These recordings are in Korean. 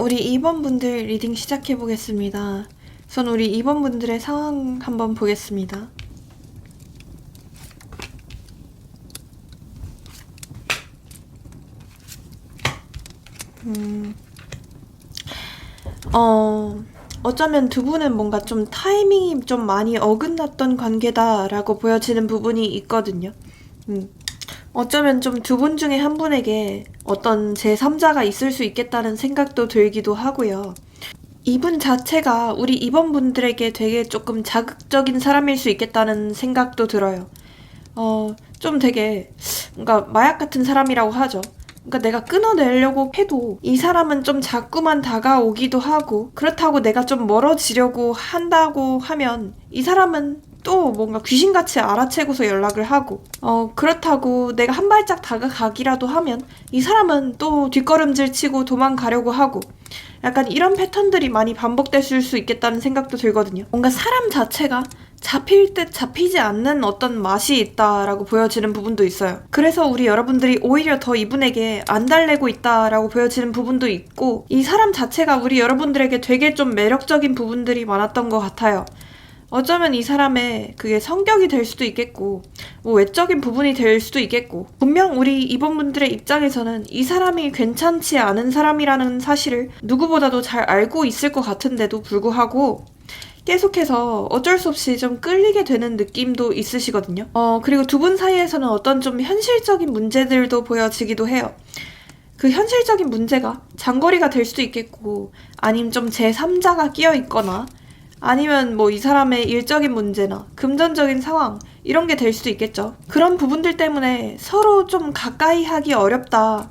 우리 2번 분들 리딩 시작해 보겠습니다. 우선 우리 2번 분들의 상황 한번 보겠습니다. 어쩌면 두 분은 뭔가 좀 타이밍이 좀 많이 어긋났던 관계다라고 보여지는 부분이 있거든요. 어쩌면 좀 두 분 중에 한 분에게 어떤 제3자가 있을 수 있겠다는 생각도 들기도 하고요. 이분 자체가 우리 2번 분들에게 되게 조금 자극적인 사람일 수 있겠다는 생각도 들어요. 좀 되게 뭔가 마약 같은 사람이라고 하죠. 그러니까 내가 끊어내려고 해도 이 사람은 좀 자꾸만 다가오기도 하고, 그렇다고 내가 좀 멀어지려고 한다고 하면 이 사람은 또 뭔가 귀신같이 알아채고서 연락을 하고, 그렇다고 내가 한 발짝 다가가기라도 하면 이 사람은 또 뒷걸음질 치고 도망가려고 하고, 약간 이런 패턴들이 많이 반복됐을 수 있겠다는 생각도 들거든요. 뭔가 사람 자체가 잡힐 듯 잡히지 않는 어떤 맛이 있다라고 보여지는 부분도 있어요. 그래서 우리 여러분들이 오히려 더 이분에게 안 달래고 있다라고 보여지는 부분도 있고, 이 사람 자체가 우리 여러분들에게 되게 좀 매력적인 부분들이 많았던 것 같아요. 어쩌면 이 사람의 그게 성격이 될 수도 있겠고, 뭐 외적인 부분이 될 수도 있겠고, 분명 우리 이번 분들의 입장에서는 이 사람이 괜찮지 않은 사람이라는 사실을 누구보다도 잘 알고 있을 것 같은데도 불구하고 계속해서 어쩔 수 없이 좀 끌리게 되는 느낌도 있으시거든요. 그리고 두 분 사이에서는 어떤 좀 현실적인 문제들도 보여지기도 해요. 그 현실적인 문제가 장거리가 될 수도 있겠고, 아니면 좀 제3자가 끼어 있거나, 아니면 뭐 이 사람의 일적인 문제나 금전적인 상황, 이런 게 될 수도 있겠죠. 그런 부분들 때문에 서로 좀 가까이 하기 어렵다,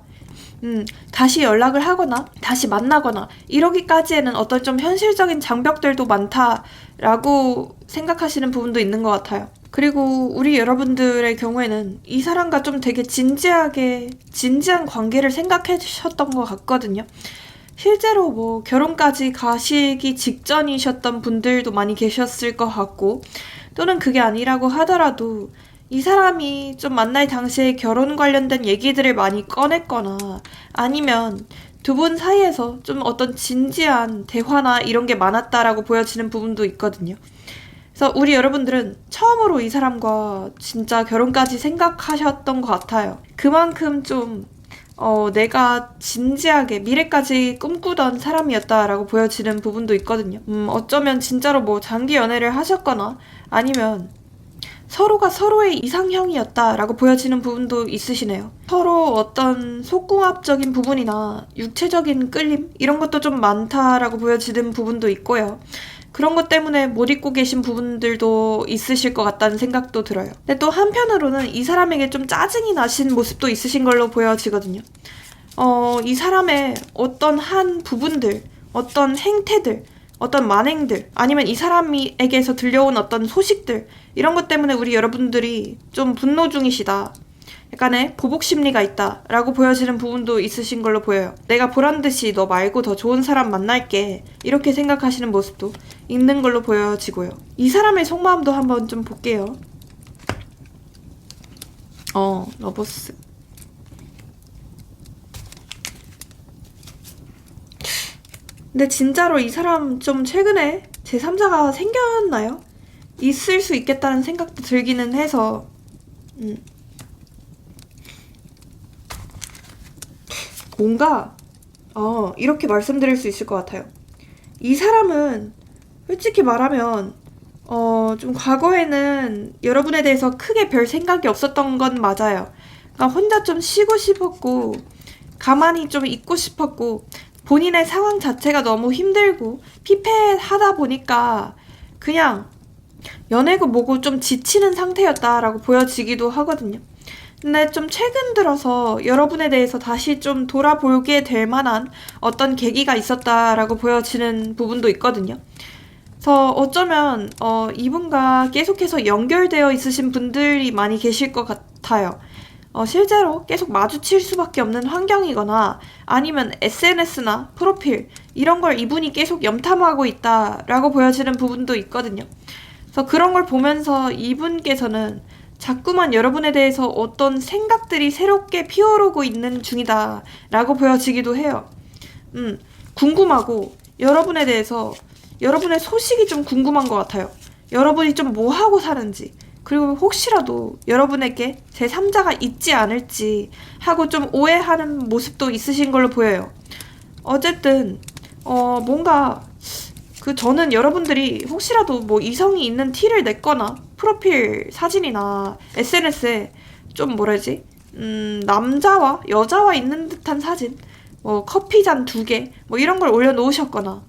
다시 연락을 하거나 다시 만나거나 이러기까지에는 어떤 좀 현실적인 장벽들도 많다라고 생각하시는 부분도 있는 것 같아요. 그리고 우리 여러분들의 경우에는 이 사람과 좀 되게 진지한 관계를 생각해 주셨던 것 같거든요. 실제로 뭐 결혼까지 가시기 직전이셨던 분들도 많이 계셨을 것 같고, 또는 그게 아니라고 하더라도 이 사람이 좀 만날 당시에 결혼 관련된 얘기들을 많이 꺼냈거나, 아니면 두 분 사이에서 좀 어떤 진지한 대화나 이런 게 많았다라고 보여지는 부분도 있거든요. 그래서 우리 여러분들은 처음으로 이 사람과 진짜 결혼까지 생각하셨던 것 같아요. 그만큼 좀 내가 진지하게 미래까지 꿈꾸던 사람이었다라고 보여지는 부분도 있거든요. 어쩌면 진짜로 뭐 장기 연애를 하셨거나, 아니면 서로가 서로의 이상형이었다라고 보여지는 부분도 있으시네요. 서로 어떤 속궁합적인 부분이나 육체적인 끌림, 이런 것도 좀 많다라고 보여지는 부분도 있고요. 그런 것 때문에 못 잊고 계신 부분들도 있으실 것 같다는 생각도 들어요. 근데 또 한편으로는 이 사람에게 좀 짜증이 나신 모습도 있으신 걸로 보여지거든요. 이 사람의 어떤 한 부분들, 어떤 행태들, 어떤 만행들, 아니면 이 사람에게서 들려온 어떤 소식들, 이런 것 때문에 우리 여러분들이 좀 분노 중이시다, 약간의 보복 심리가 있다라고 보여지는 부분도 있으신 걸로 보여요. 내가 보란듯이 너 말고 더 좋은 사람 만날게, 이렇게 생각하시는 모습도 있는 걸로 보여지고요. 이 사람의 속마음도 한번 좀 볼게요. 러버스. 근데 진짜로 이 사람 좀 최근에 제3자가 생겼나요? 있을 수 있겠다는 생각도 들기는 해서, 뭔가 이렇게 말씀드릴 수 있을 것 같아요. 이 사람은 솔직히 말하면 좀 과거에는 여러분에 대해서 크게 별 생각이 없었던 건 맞아요. 그러니까 혼자 좀 쉬고 싶었고, 가만히 좀 있고 싶었고, 본인의 상황 자체가 너무 힘들고 피폐하다 보니까 그냥 연애고 뭐고 좀 지치는 상태였다라고 보여지기도 하거든요. 근데 좀 최근 들어서 여러분에 대해서 다시 좀 돌아보게 될 만한 어떤 계기가 있었다라고 보여지는 부분도 있거든요. 그래서 어쩌면 이분과 계속해서 연결되어 있으신 분들이 많이 계실 것 같아요. 실제로 계속 마주칠 수밖에 없는 환경이거나, 아니면 SNS나 프로필, 이런 걸 이분이 계속 염탐하고 있다라고 보여지는 부분도 있거든요. 그래서 그런 걸 보면서 이분께서는 자꾸만 여러분에 대해서 어떤 생각들이 새롭게 피어오르고 있는 중이다 라고 보여지기도 해요. 궁금하고 여러분에 대해서 여러분의 소식이 좀 궁금한 것 같아요. 여러분이 좀 뭐 하고 사는지, 그리고 혹시라도 여러분에게 제3자가 있지 않을지 하고 좀 오해하는 모습도 있으신 걸로 보여요. 어쨌든 뭔가 저는 여러분들이 혹시라도 뭐 이성이 있는 티를 냈거나 프로필 사진이나 SNS에 좀 뭐라지? 남자와 여자와 있는 듯한 사진, 뭐 커피잔 2개, 뭐 이런 걸 올려놓으셨거나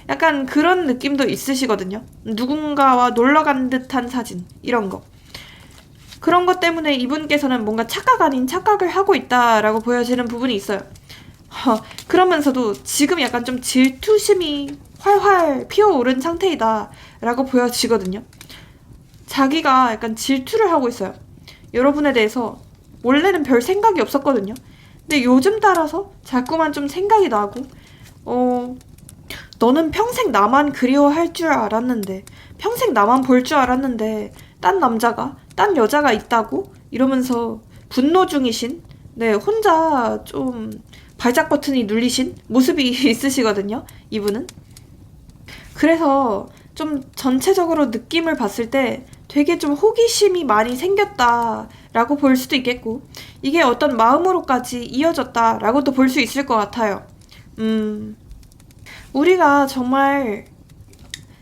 약간 그런 느낌도 있으시거든요. 누군가와 놀러 간 듯한 사진, 이런 거. 그런 것 때문에 이분께서는 뭔가 착각 아닌 착각을 하고 있다라고 보여지는 부분이 있어요. 그러면서도 지금 약간 좀 질투심이 활활 피어오른 상태이다 라고 보여지거든요. 자기가 약간 질투를 하고 있어요. 여러분에 대해서 원래는 별 생각이 없었거든요. 근데 요즘 따라서 자꾸만 좀 생각이 나고 너는 평생 나만 그리워할 줄 알았는데, 평생 나만 볼 줄 알았는데 딴 남자가, 딴 여자가 있다고? 이러면서 분노 중이신, 네, 혼자 좀 발작 버튼이 눌리신 모습이 있으시거든요, 이분은. 그래서 좀 전체적으로 느낌을 봤을 때 되게 좀 호기심이 많이 생겼다라고 볼 수도 있겠고, 이게 어떤 마음으로까지 이어졌다라고도 볼 수 있을 것 같아요. 우리가 정말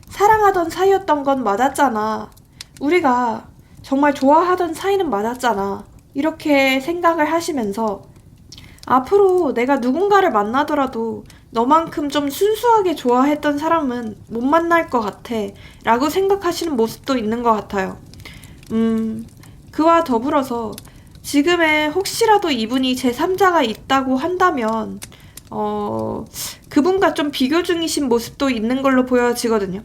사랑하던 사이였던 건 맞았잖아. 우리가 정말 좋아하던 사이는 맞았잖아. 이렇게 생각을 하시면서 앞으로 내가 누군가를 만나더라도 너만큼 좀 순수하게 좋아했던 사람은 못 만날 것 같아 라고 생각하시는 모습도 있는 것 같아요. 그와 더불어서 지금의 혹시라도 이분이 제3자가 있다고 한다면 그분과 좀 비교 중이신 모습도 있는 걸로 보여지거든요.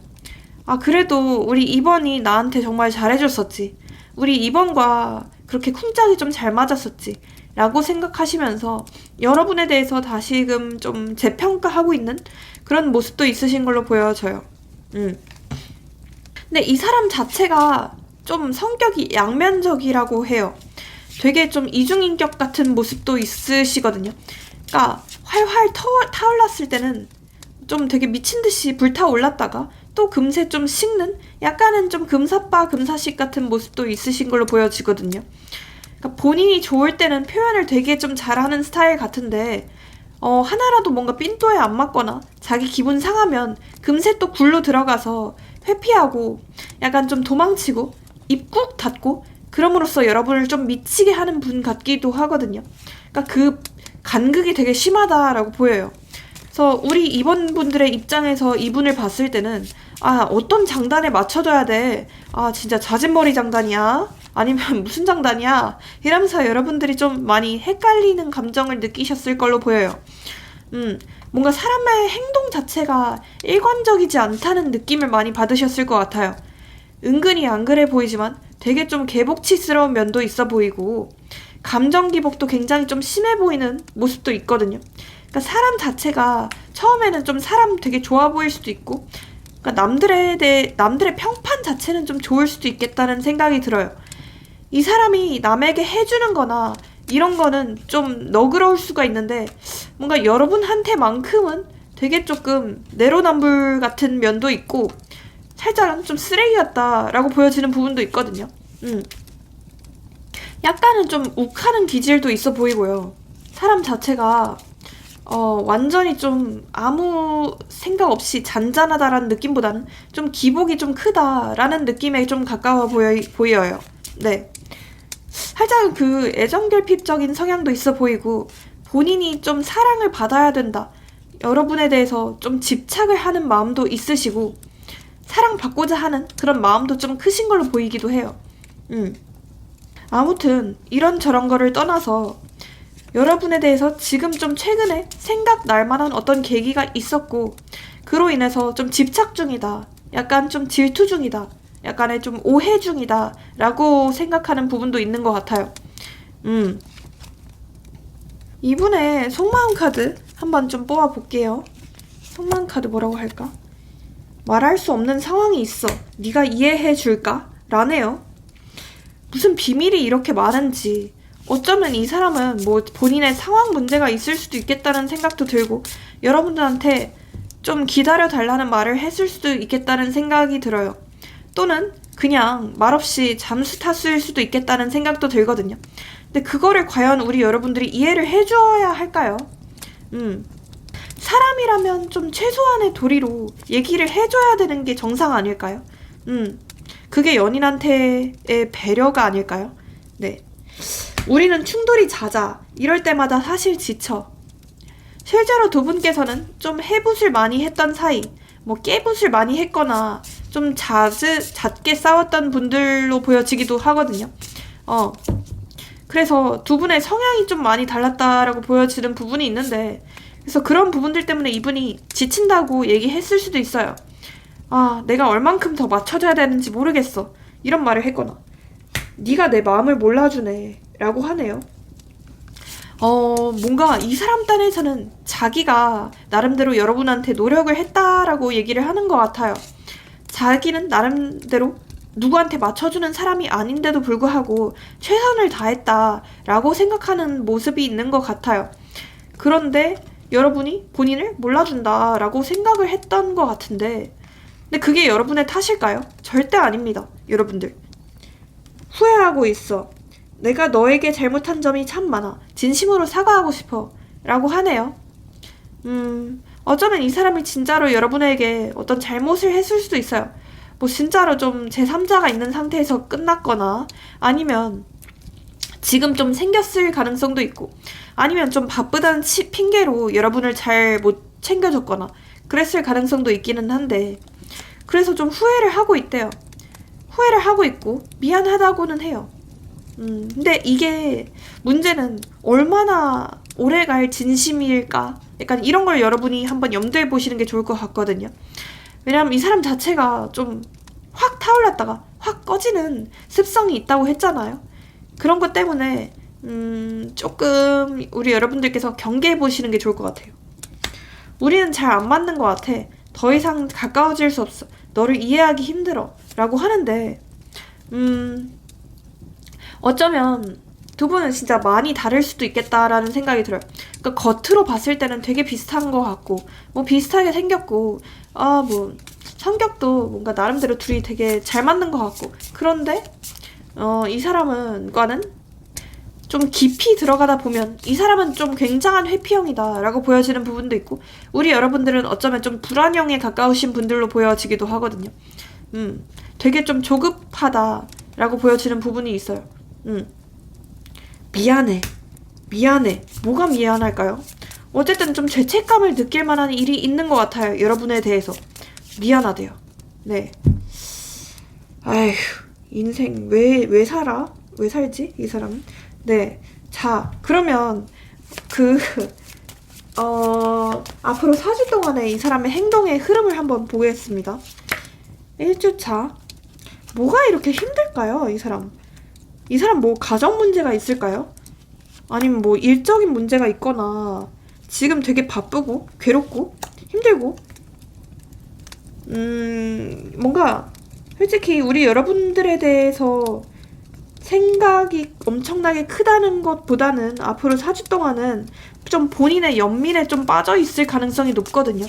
그래도 우리 2번이 나한테 정말 잘해줬었지. 우리 2번과 그렇게 쿵짝이 좀 잘 맞았었지. 라고 생각하시면서 여러분에 대해서 다시금 좀 재평가하고 있는 그런 모습도 있으신 걸로 보여져요. 근데 이 사람 자체가 좀 성격이 양면적이라고 해요. 되게 좀 이중인격 같은 모습도 있으시거든요. 그러니까 활활 타올랐을 때는 좀 되게 미친 듯이 불타올랐다가 또 금세 좀 식는 약간은 좀 금사빠 금사식 같은 모습도 있으신 걸로 보여지거든요. 그러니까 본인이 좋을 때는 표현을 되게 좀 잘하는 스타일 같은데 하나라도 뭔가 삔또에 안 맞거나 자기 기분 상하면 금세 또 굴로 들어가서 회피하고 약간 좀 도망치고 입 꾹 닫고 그럼으로써 여러분을 좀 미치게 하는 분 같기도 하거든요. 그러니까 그 간극이 되게 심하다라고 보여요. 그래서 우리 이번 분들의 입장에서 이분을 봤을 때는 어떤 장단에 맞춰줘야 돼? 진짜 자진머리 장단이야? 아니면 무슨 장단이야? 이러면서 여러분들이 좀 많이 헷갈리는 감정을 느끼셨을 걸로 보여요. 뭔가 사람의 행동 자체가 일관적이지 않다는 느낌을 많이 받으셨을 것 같아요. 은근히 안 그래 보이지만 되게 좀 개복치스러운 면도 있어 보이고 감정 기복도 굉장히 좀 심해 보이는 모습도 있거든요. 그러니까 사람 자체가 처음에는 좀 사람 되게 좋아 보일 수도 있고, 그러니까 남들의 평판 자체는 좀 좋을 수도 있겠다는 생각이 들어요. 이 사람이 남에게 해주는 거나 이런 거는 좀 너그러울 수가 있는데 뭔가 여러분한테만큼은 되게 조금 내로남불 같은 면도 있고 살짝은 좀 쓰레기 같다라고 보여지는 부분도 있거든요. 약간은 좀 욱하는 기질도 있어 보이고요. 사람 자체가 완전히 좀 아무 생각 없이 잔잔하다라는 느낌보다는 좀 기복이 좀 크다라는 느낌에 좀 가까워 보여요. 네. 살짝 그 애정결핍적인 성향도 있어 보이고 본인이 좀 사랑을 받아야 된다. 여러분에 대해서 좀 집착을 하는 마음도 있으시고 사랑받고자 하는 그런 마음도 좀 크신 걸로 보이기도 해요. 아무튼 이런저런 거를 떠나서 여러분에 대해서 지금 좀 최근에 생각날 만한 어떤 계기가 있었고 그로 인해서 좀 집착 중이다. 약간 좀 질투 중이다. 약간의 좀 오해 중이다 라고 생각하는 부분도 있는 것 같아요. 이분의 속마음 카드 한번 좀 뽑아볼게요. 속마음 카드 뭐라고 할까? 말할 수 없는 상황이 있어. 네가 이해해 줄까? 라네요. 무슨 비밀이 이렇게 많은지 어쩌면 이 사람은 뭐 본인의 상황 문제가 있을 수도 있겠다는 생각도 들고 여러분들한테 좀 기다려 달라는 말을 했을 수도 있겠다는 생각이 들어요. 또는 그냥 말없이 잠수 타수일 수도 있겠다는 생각도 들거든요. 근데 그거를 과연 우리 여러분들이 이해를 해줘야 할까요? 사람이라면 좀 최소한의 도리로 얘기를 해줘야 되는 게 정상 아닐까요? 그게 연인한테의 배려가 아닐까요? 네. 우리는 충돌이 잦아. 이럴 때마다 사실 지쳐. 실제로 두 분께서는 좀 해붓을 많이 했던 사이, 뭐 깨붓을 많이 했거나 좀 잦게 싸웠던 분들로 보여지기도 하거든요. 그래서 두 분의 성향이 좀 많이 달랐다라고 보여지는 부분이 있는데, 그래서 그런 부분들 때문에 이분이 지친다고 얘기했을 수도 있어요. 아, 내가 얼만큼 더 맞춰줘야 되는지 모르겠어. 이런 말을 했거나, 네가 내 마음을 몰라주네 라고 하네요. 뭔가 이 사람 딴에서는 자기가 나름대로 여러분한테 노력을 했다라고 얘기를 하는 것 같아요. 자기는 나름대로 누구한테 맞춰주는 사람이 아닌데도 불구하고 최선을 다했다라고 생각하는 모습이 있는 것 같아요. 그런데 여러분이 본인을 몰라준다라고 생각을 했던 것 같은데, 근데 그게 여러분의 탓일까요? 절대 아닙니다, 여러분들. 후회하고 있어. 내가 너에게 잘못한 점이 참 많아. 진심으로 사과하고 싶어. 라고 하네요. 어쩌면 이 사람이 진짜로 여러분에게 어떤 잘못을 했을 수도 있어요. 뭐 진짜로 좀 제3자가 있는 상태에서 끝났거나, 아니면 지금 좀 생겼을 가능성도 있고, 아니면 좀 바쁘다는 핑계로 여러분을 잘 못 챙겨줬거나 그랬을 가능성도 있기는 한데, 그래서 좀 후회를 하고 있대요. 후회를 하고 있고 미안하다고는 해요. 근데 이게 문제는 얼마나 오래갈 진심일까? 약간 이런 걸 여러분이 한번 염두에 보시는 게 좋을 것 같거든요. 왜냐면 이 사람 자체가 좀 확 타올랐다가 확 꺼지는 습성이 있다고 했잖아요. 그런 것 때문에 조금 우리 여러분들께서 경계해 보시는 게 좋을 것 같아요. 우리는 잘 안 맞는 것 같아. 더 이상 가까워질 수 없어. 너를 이해하기 힘들어. 라고 하는데, 어쩌면 두 분은 진짜 많이 다를 수도 있겠다라는 생각이 들어요. 그러니까 겉으로 봤을 때는 되게 비슷한 것 같고, 뭐 비슷하게 생겼고, 뭐 성격도 뭔가 나름대로 둘이 되게 잘 맞는 것 같고, 그런데 이 사람과는 좀 깊이 들어가다 보면 이 사람은 좀 굉장한 회피형이다 라고 보여지는 부분도 있고, 우리 여러분들은 어쩌면 좀 불안형에 가까우신 분들로 보여지기도 하거든요. 되게 좀 조급하다 라고 보여지는 부분이 있어요. 미안해. 뭐가 미안할까요? 어쨌든 좀 죄책감을 느낄 만한 일이 있는 것 같아요. 여러분에 대해서. 미안하대요. 네. 아휴, 인생 왜 살아? 왜 살지? 이 사람은? 네. 자, 그러면 앞으로 4주 동안의 이 사람의 행동의 흐름을 한번 보겠습니다. 1주차. 뭐가 이렇게 힘들까요, 이 사람? 이 사람 뭐 가정 문제가 있을까요? 아니면 뭐 일적인 문제가 있거나 지금 되게 바쁘고 괴롭고 힘들고, 뭔가 솔직히 우리 여러분들에 대해서 생각이 엄청나게 크다는 것보다는 앞으로 4주 동안은 좀 본인의 연민에 좀 빠져 있을 가능성이 높거든요.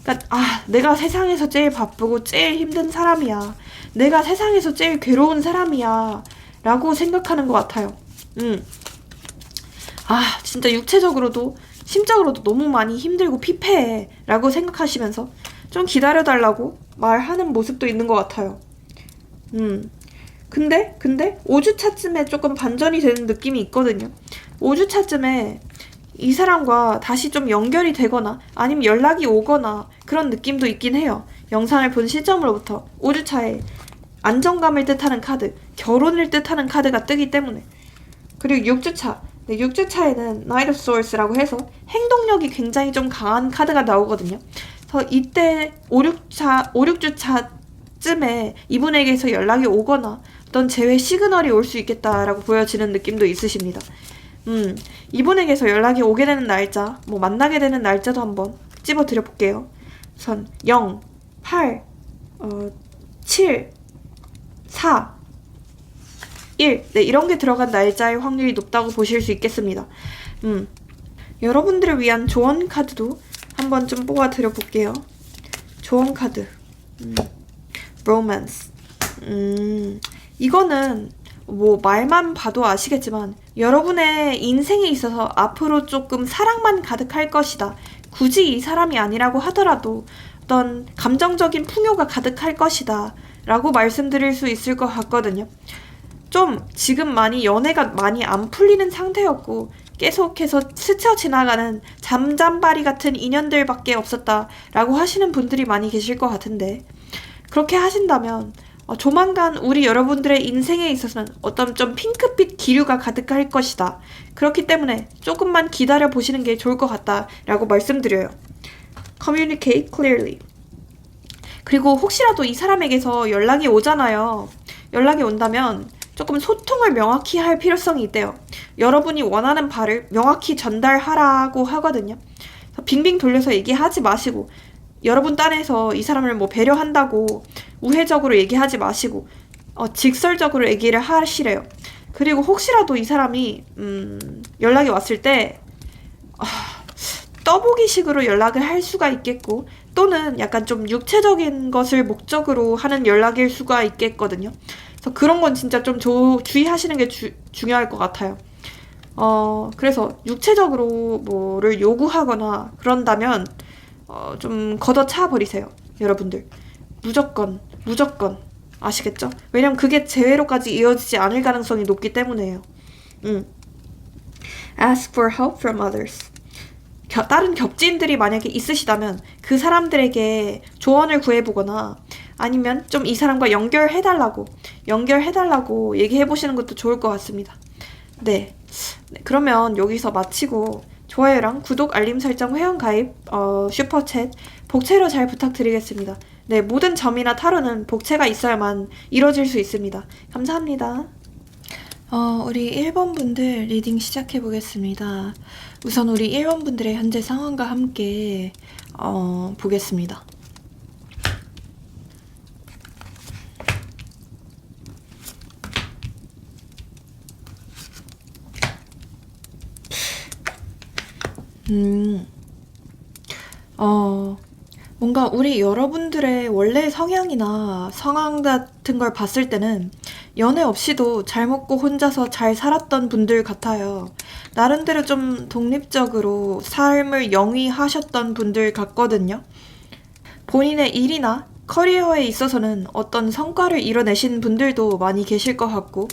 그러니까 내가 세상에서 제일 바쁘고 제일 힘든 사람이야. 내가 세상에서 제일 괴로운 사람이야. 라고 생각하는 것 같아요. 진짜 육체적으로도 심적으로도 너무 많이 힘들고 피폐해. 라고 생각하시면서 좀 기다려달라고 말하는 모습도 있는 것 같아요. 근데 5주차쯤에 조금 반전이 되는 느낌이 있거든요. 5주차쯤에 이 사람과 다시 좀 연결이 되거나 아니면 연락이 오거나 그런 느낌도 있긴 해요. 영상을 본 시점으로부터 5주차에 안정감을 뜻하는 카드, 결혼을 뜻하는 카드가 뜨기 때문에. 그리고 6주차. 네, 6주차에는 Knight of Swords라고 해서 행동력이 굉장히 좀 강한 카드가 나오거든요. 그래서 이때 6주차쯤에 이분에게서 연락이 오거나 어떤 재회 시그널이 올 수 있겠다라고 보여지는 느낌도 있으십니다. 이분에게서 연락이 오게 되는 날짜, 뭐 만나게 되는 날짜도 한번 찝어드려 볼게요. 우선 0, 8, 7, 4, 1. 네, 이런 게 들어간 날짜일 확률이 높다고 보실 수 있겠습니다. 여러분들을 위한 조언 카드도 한번 좀 뽑아 드려 볼게요. 조언 카드. 로맨스. 이거는 뭐 말만 봐도 아시겠지만 여러분의 인생에 있어서 앞으로 조금 사랑만 가득할 것이다. 굳이 이 사람이 아니라고 하더라도 어떤 감정적인 풍요가 가득할 것이다 라고 말씀드릴 수 있을 것 같거든요. 좀 지금 많이 연애가 많이 안 풀리는 상태였고 계속해서 스쳐 지나가는 잠잠바리 같은 인연들밖에 없었다라고 하시는 분들이 많이 계실 것 같은데, 그렇게 하신다면 조만간 우리 여러분들의 인생에 있어서는 어떤 좀 핑크빛 기류가 가득할 것이다. 그렇기 때문에 조금만 기다려 보시는 게 좋을 것 같다라고 말씀드려요. Communicate clearly. 그리고 혹시라도 이 사람에게서 연락이 오잖아요. 연락이 온다면 조금 소통을 명확히 할 필요성이 있대요. 여러분이 원하는 바를 명확히 전달하라고 하거든요. 빙빙 돌려서 얘기하지 마시고, 여러분 딴에서 이 사람을 뭐 배려한다고 우회적으로 얘기하지 마시고 직설적으로 얘기를 하시래요. 그리고 혹시라도 이 사람이 연락이 왔을 때 떠보기식으로 연락을 할 수가 있겠고, 또는 약간 좀 육체적인 것을 목적으로 하는 연락일 수가 있겠거든요. 그래서 그런 건 진짜 좀 주의하시는 게 중요할 것 같아요. 그래서 육체적으로 뭐를 요구하거나 그런다면 좀 걷어차 버리세요. 여러분들. 무조건 아시겠죠? 왜냐면 그게 재회로까지 이어지지 않을 가능성이 높기 때문에요. Ask for help from others. 다른 겹지인들이 만약에 있으시다면 그 사람들에게 조언을 구해보거나 아니면 좀 이 사람과 연결해달라고 얘기해보시는 것도 좋을 것 같습니다. 네, 그러면 여기서 마치고 좋아요랑 구독, 알림 설정, 회원가입, 슈퍼챗, 복채로 잘 부탁드리겠습니다. 네, 모든 점이나 타로는 복채가 있어야만 이루어질 수 있습니다. 감사합니다. 우리 1번 분들 리딩 시작해 보겠습니다. 우선 우리 1번 분들의 현재 상황과 함께 보겠습니다. 뭔가 우리 여러분들의 원래 성향이나 상황 같은 걸 봤을 때는 연애 없이도 잘 먹고 혼자서 잘 살았던 분들 같아요. 나름대로 좀 독립적으로 삶을 영위하셨던 분들 같거든요. 본인의 일이나 커리어에 있어서는 어떤 성과를 이뤄내신 분들도 많이 계실 것 같고,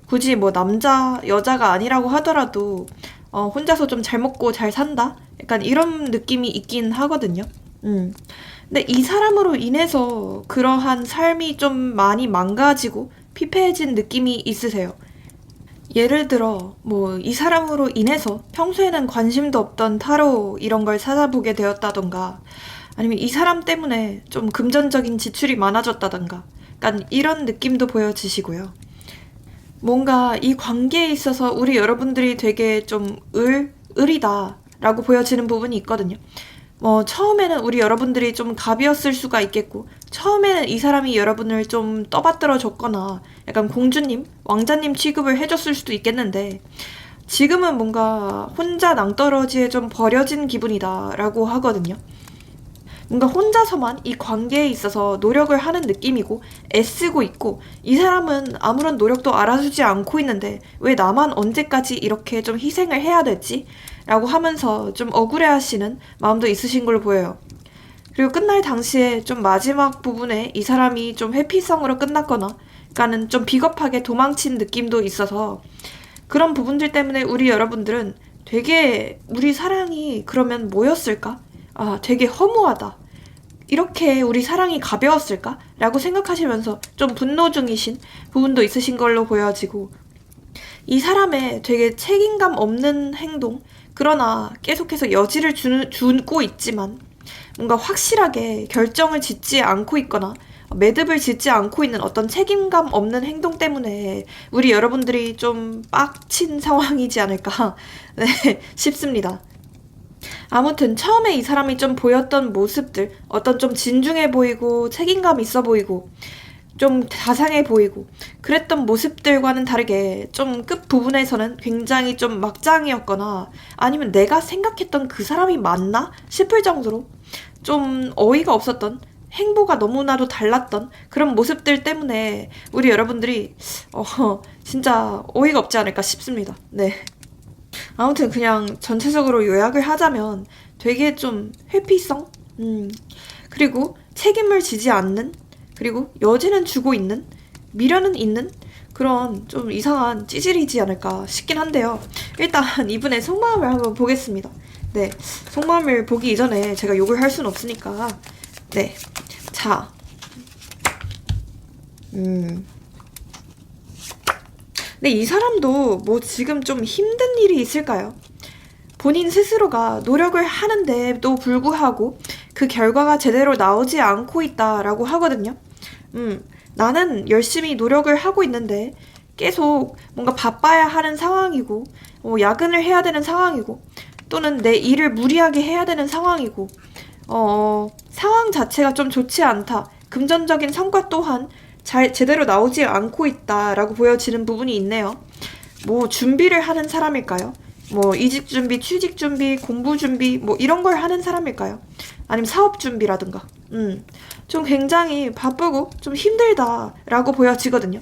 굳이 뭐 남자, 여자가 아니라고 하더라도 혼자서 좀 잘 먹고 잘 산다? 약간 이런 느낌이 있긴 하거든요. 근데 이 사람으로 인해서 그러한 삶이 좀 많이 망가지고 피폐해진 느낌이 있으세요. 예를 들어 뭐 이 사람으로 인해서 평소에는 관심도 없던 타로 이런 걸 찾아보게 되었다던가, 아니면 이 사람 때문에 좀 금전적인 지출이 많아졌다던가, 약간 이런 느낌도 보여지시고요. 뭔가 이 관계에 있어서 우리 여러분들이 되게 좀 을이다 라고 보여지는 부분이 있거든요. 처음에는 우리 여러분들이 좀 갑이었을 수가 있겠고, 처음에는 이 사람이 여러분을 좀 떠받들어 줬거나 약간 공주님, 왕자님 취급을 해줬을 수도 있겠는데, 지금은 뭔가 혼자 낭떠러지에 좀 버려진 기분이다 라고 하거든요. 뭔가 혼자서만 이 관계에 있어서 노력을 하는 느낌이고 애쓰고 있고, 이 사람은 아무런 노력도 알아주지 않고 있는데 왜 나만 언제까지 이렇게 좀 희생을 해야 되지? 라고 하면서 좀 억울해하시는 마음도 있으신 걸로 보여요. 그리고 끝날 당시에 좀 마지막 부분에 이 사람이 좀 회피성으로 끝났거나 그러니까는 좀 비겁하게 도망친 느낌도 있어서, 그런 부분들 때문에 우리 여러분들은 되게 우리 사랑이 그러면 뭐였을까? 되게 허무하다. 이렇게 우리 사랑이 가벼웠을까? 라고 생각하시면서 좀 분노 중이신 부분도 있으신 걸로 보여지고, 이 사람의 되게 책임감 없는 행동, 그러나 계속해서 여지를 주고 있지만 뭔가 확실하게 결정을 짓지 않고 있거나 매듭을 짓지 않고 있는 어떤 책임감 없는 행동 때문에 우리 여러분들이 좀 빡친 상황이지 않을까 네, 싶습니다. 아무튼 처음에 이 사람이 좀 보였던 모습들, 어떤 좀 진중해 보이고 책임감 있어 보이고 좀 자상해 보이고 그랬던 모습들과는 다르게 좀 끝부분에서는 굉장히 좀 막장이었거나 아니면 내가 생각했던 그 사람이 맞나 싶을 정도로 좀 어이가 없었던 행보가 너무나도 달랐던 그런 모습들 때문에 우리 여러분들이 진짜 어이가 없지 않을까 싶습니다. 네. 아무튼 그냥 전체적으로 요약을 하자면 되게 좀 회피성? 그리고 책임을 지지 않는? 그리고 여지는 주고 있는? 미련은 있는? 그런 좀 이상한 찌질이지 않을까 싶긴 한데요. 일단 이분의 속마음을 한번 보겠습니다. 네. 속마음을 보기 이전에 제가 욕을 할 순 없으니까. 네. 자. 근데 이 사람도 뭐 지금 좀 힘든 일이 있을까요? 본인 스스로가 노력을 하는데도 불구하고 그 결과가 제대로 나오지 않고 있다라고 하거든요. 나는 열심히 노력을 하고 있는데 계속 뭔가 바빠야 하는 상황이고, 야근을 해야 되는 상황이고, 또는 내 일을 무리하게 해야 되는 상황이고, 상황 자체가 좀 좋지 않다. 금전적인 성과 또한 제대로 나오지 않고 있다라고 보여지는 부분이 있네요. 뭐 준비를 하는 사람일까요? 뭐 이직 준비, 취직 준비, 공부 준비 뭐 이런 걸 하는 사람일까요? 아니면 사업 준비라든가. 좀 굉장히 바쁘고 좀 힘들다라고 보여지거든요.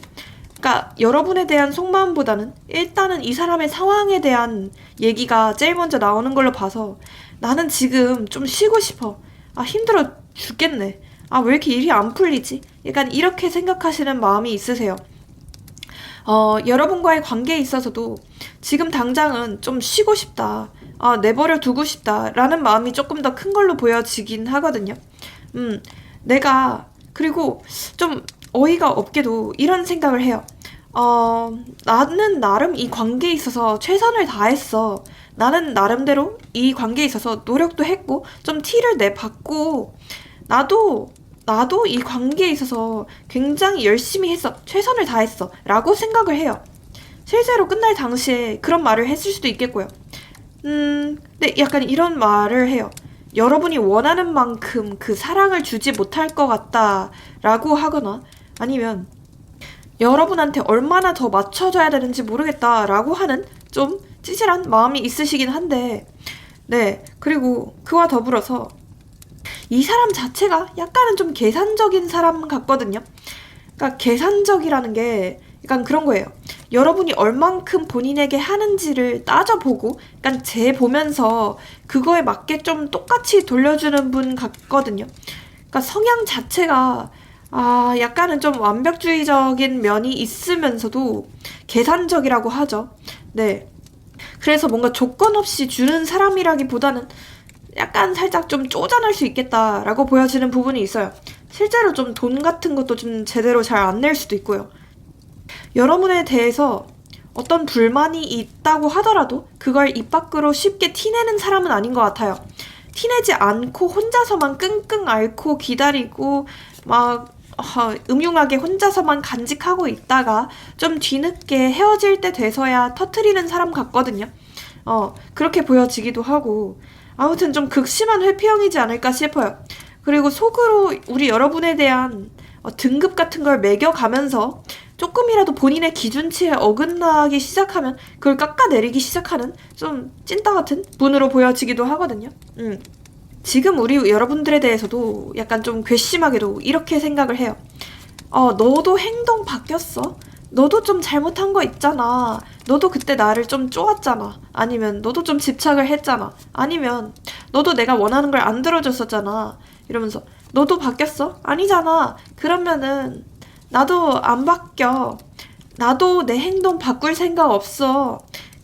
그러니까 여러분에 대한 속마음보다는 일단은 이 사람의 상황에 대한 얘기가 제일 먼저 나오는 걸로 봐서 나는 지금 좀 쉬고 싶어. 아, 힘들어 죽겠네. 아, 왜 이렇게 일이 안 풀리지? 약간 이렇게 생각하시는 마음이 있으세요. 여러분과의 관계에 있어서도 지금 당장은 좀 쉬고 싶다. 아, 내버려 두고 싶다. 라는 마음이 조금 더 큰 걸로 보여지긴 하거든요. 그리고 좀 어이가 없게도 이런 생각을 해요. 나는 나름 이 관계에 있어서 최선을 다했어. 나는 나름대로 이 관계에 있어서 노력도 했고, 좀 티를 내봤고, 나도 이 관계에 있어서 굉장히 열심히 했어. 최선을 다했어. 라고 생각을 해요. 실제로 끝날 당시에 그런 말을 했을 수도 있겠고요. 근데 약간 이런 말을 해요. 여러분이 원하는 만큼 그 사랑을 주지 못할 것 같다. 라고 하거나 아니면 여러분한테 얼마나 더 맞춰줘야 되는지 모르겠다. 라고 하는 좀 찌질한 마음이 있으시긴 한데, 네. 그리고 그와 더불어서 이 사람 자체가 약간은 좀 계산적인 사람 같거든요. 그러니까 계산적이라는 게 약간 그런 거예요. 여러분이 얼만큼 본인에게 하는지를 따져보고 약간 재보면서 그거에 맞게 좀 똑같이 돌려주는 분 같거든요. 그러니까 성향 자체가 약간은 좀 완벽주의적인 면이 있으면서도 계산적이라고 하죠. 네. 그래서 뭔가 조건 없이 주는 사람이라기보다는 약간 살짝 좀 쪼잔할 수 있겠다라고 보여지는 부분이 있어요. 실제로 좀 돈 같은 것도 좀 제대로 잘 안 낼 수도 있고요. 여러분에 대해서 어떤 불만이 있다고 하더라도 그걸 입 밖으로 쉽게 티내는 사람은 아닌 것 같아요. 티내지 않고 혼자서만 끙끙 앓고 기다리고 막 음흉하게 혼자서만 간직하고 있다가 좀 뒤늦게 헤어질 때 돼서야 터트리는 사람 같거든요. 그렇게 보여지기도 하고 아무튼 좀 극심한 회피형이지 않을까 싶어요. 그리고 속으로 우리 여러분에 대한 등급 같은 걸 매겨가면서 조금이라도 본인의 기준치에 어긋나기 시작하면 그걸 깎아내리기 시작하는 좀 찐따 같은 분으로 보여지기도 하거든요. 지금 우리 여러분들에 대해서도 약간 좀 괘씸하게도 이렇게 생각을 해요. 너도 행동 바뀌었어? 너도 좀 잘못한 거 있잖아. 너도 그때 나를 좀 쪼았잖아. 아니면 너도 좀 집착을 했잖아. 아니면 너도 내가 원하는 걸 안 들어줬었잖아. 이러면서 너도 바뀌었어? 아니잖아. 그러면은 나도 안 바뀌어. 나도 내 행동 바꿀 생각 없어.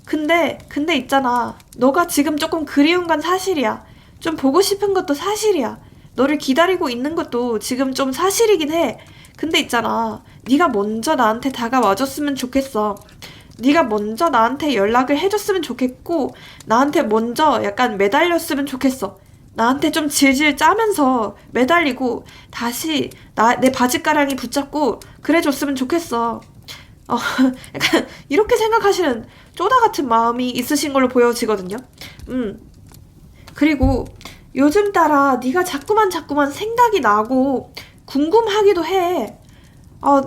근데 있잖아. 너가 지금 조금 그리운 건 사실이야. 좀 보고 싶은 것도 사실이야. 너를 기다리고 있는 것도 지금 좀 사실이긴 해. 근데 있잖아. 네가 먼저 나한테 다가와줬으면 좋겠어. 네가 먼저 나한테 연락을 해줬으면 좋겠고 나한테 먼저 약간 매달렸으면 좋겠어. 나한테 좀 질질 짜면서 매달리고 다시 내 바지가랑이 붙잡고 그래줬으면 좋겠어. 약간 이렇게 생각하시는 쪼다 같은 마음이 있으신 걸로 보여지거든요. 그리고 요즘 따라 네가 자꾸만 생각이 나고 궁금하기도 해.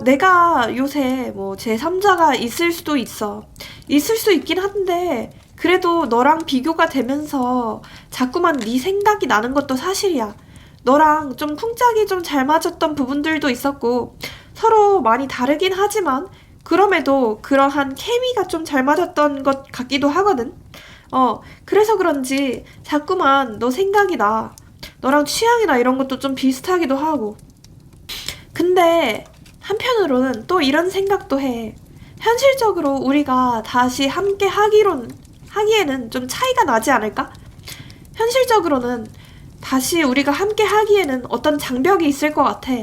내가 요새 뭐 제3자가 있을 수도 있어. 있을 수 있긴 한데, 그래도 너랑 비교가 되면서 자꾸만 네 생각이 나는 것도 사실이야. 너랑 좀 쿵짝이 좀 잘 맞았던 부분들도 있었고, 서로 많이 다르긴 하지만, 그럼에도 그러한 케미가 좀 잘 맞았던 것 같기도 하거든. 그래서 그런지 자꾸만 너 생각이 나. 너랑 취향이나 이런 것도 좀 비슷하기도 하고. 근데 한편으로는 또 이런 생각도 해. 현실적으로 우리가 다시 함께 하기에는 좀 차이가 나지 않을까? 현실적으로는 다시 우리가 함께 하기에는 어떤 장벽이 있을 것 같아.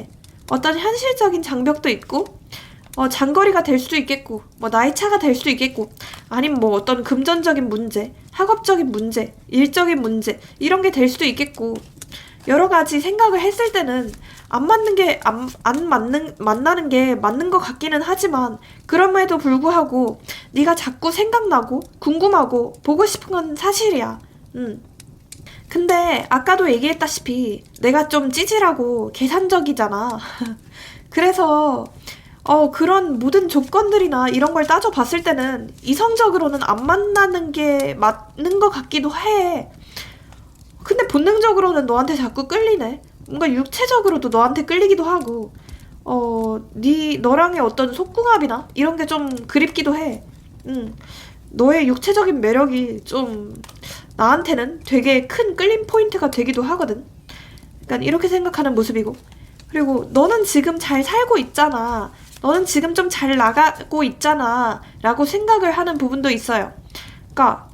어떤 현실적인 장벽도 있고, 장거리가 될 수도 있겠고, 뭐 나이 차가 될 수도 있겠고, 아니면 뭐 어떤 금전적인 문제, 학업적인 문제, 일적인 문제, 이런 게 될 수도 있겠고, 여러 가지 생각을 했을 때는 안 맞는 게, 만나는 게 맞는 것 같기는 하지만, 그럼에도 불구하고, 네가 자꾸 생각나고, 궁금하고, 보고 싶은 건 사실이야. 근데, 아까도 얘기했다시피, 내가 좀 찌질하고 계산적이잖아. 그래서, 그런 모든 조건들이나 이런 걸 따져봤을 때는, 이성적으로는 안 만나는 게 맞는 것 같기도 해. 근데 본능적으로는 너한테 자꾸 끌리네. 뭔가 육체적으로도 너한테 끌리기도 하고, 너랑의 어떤 속궁합이나 이런 게 좀 그립기도 해. 너의 육체적인 매력이 좀 나한테는 되게 큰 끌림 포인트가 되기도 하거든. 그러니까 이렇게 생각하는 모습이고. 그리고 너는 지금 잘 살고 있잖아. 너는 지금 좀 잘 나가고 있잖아. 라고 생각을 하는 부분도 있어요. 그러니까,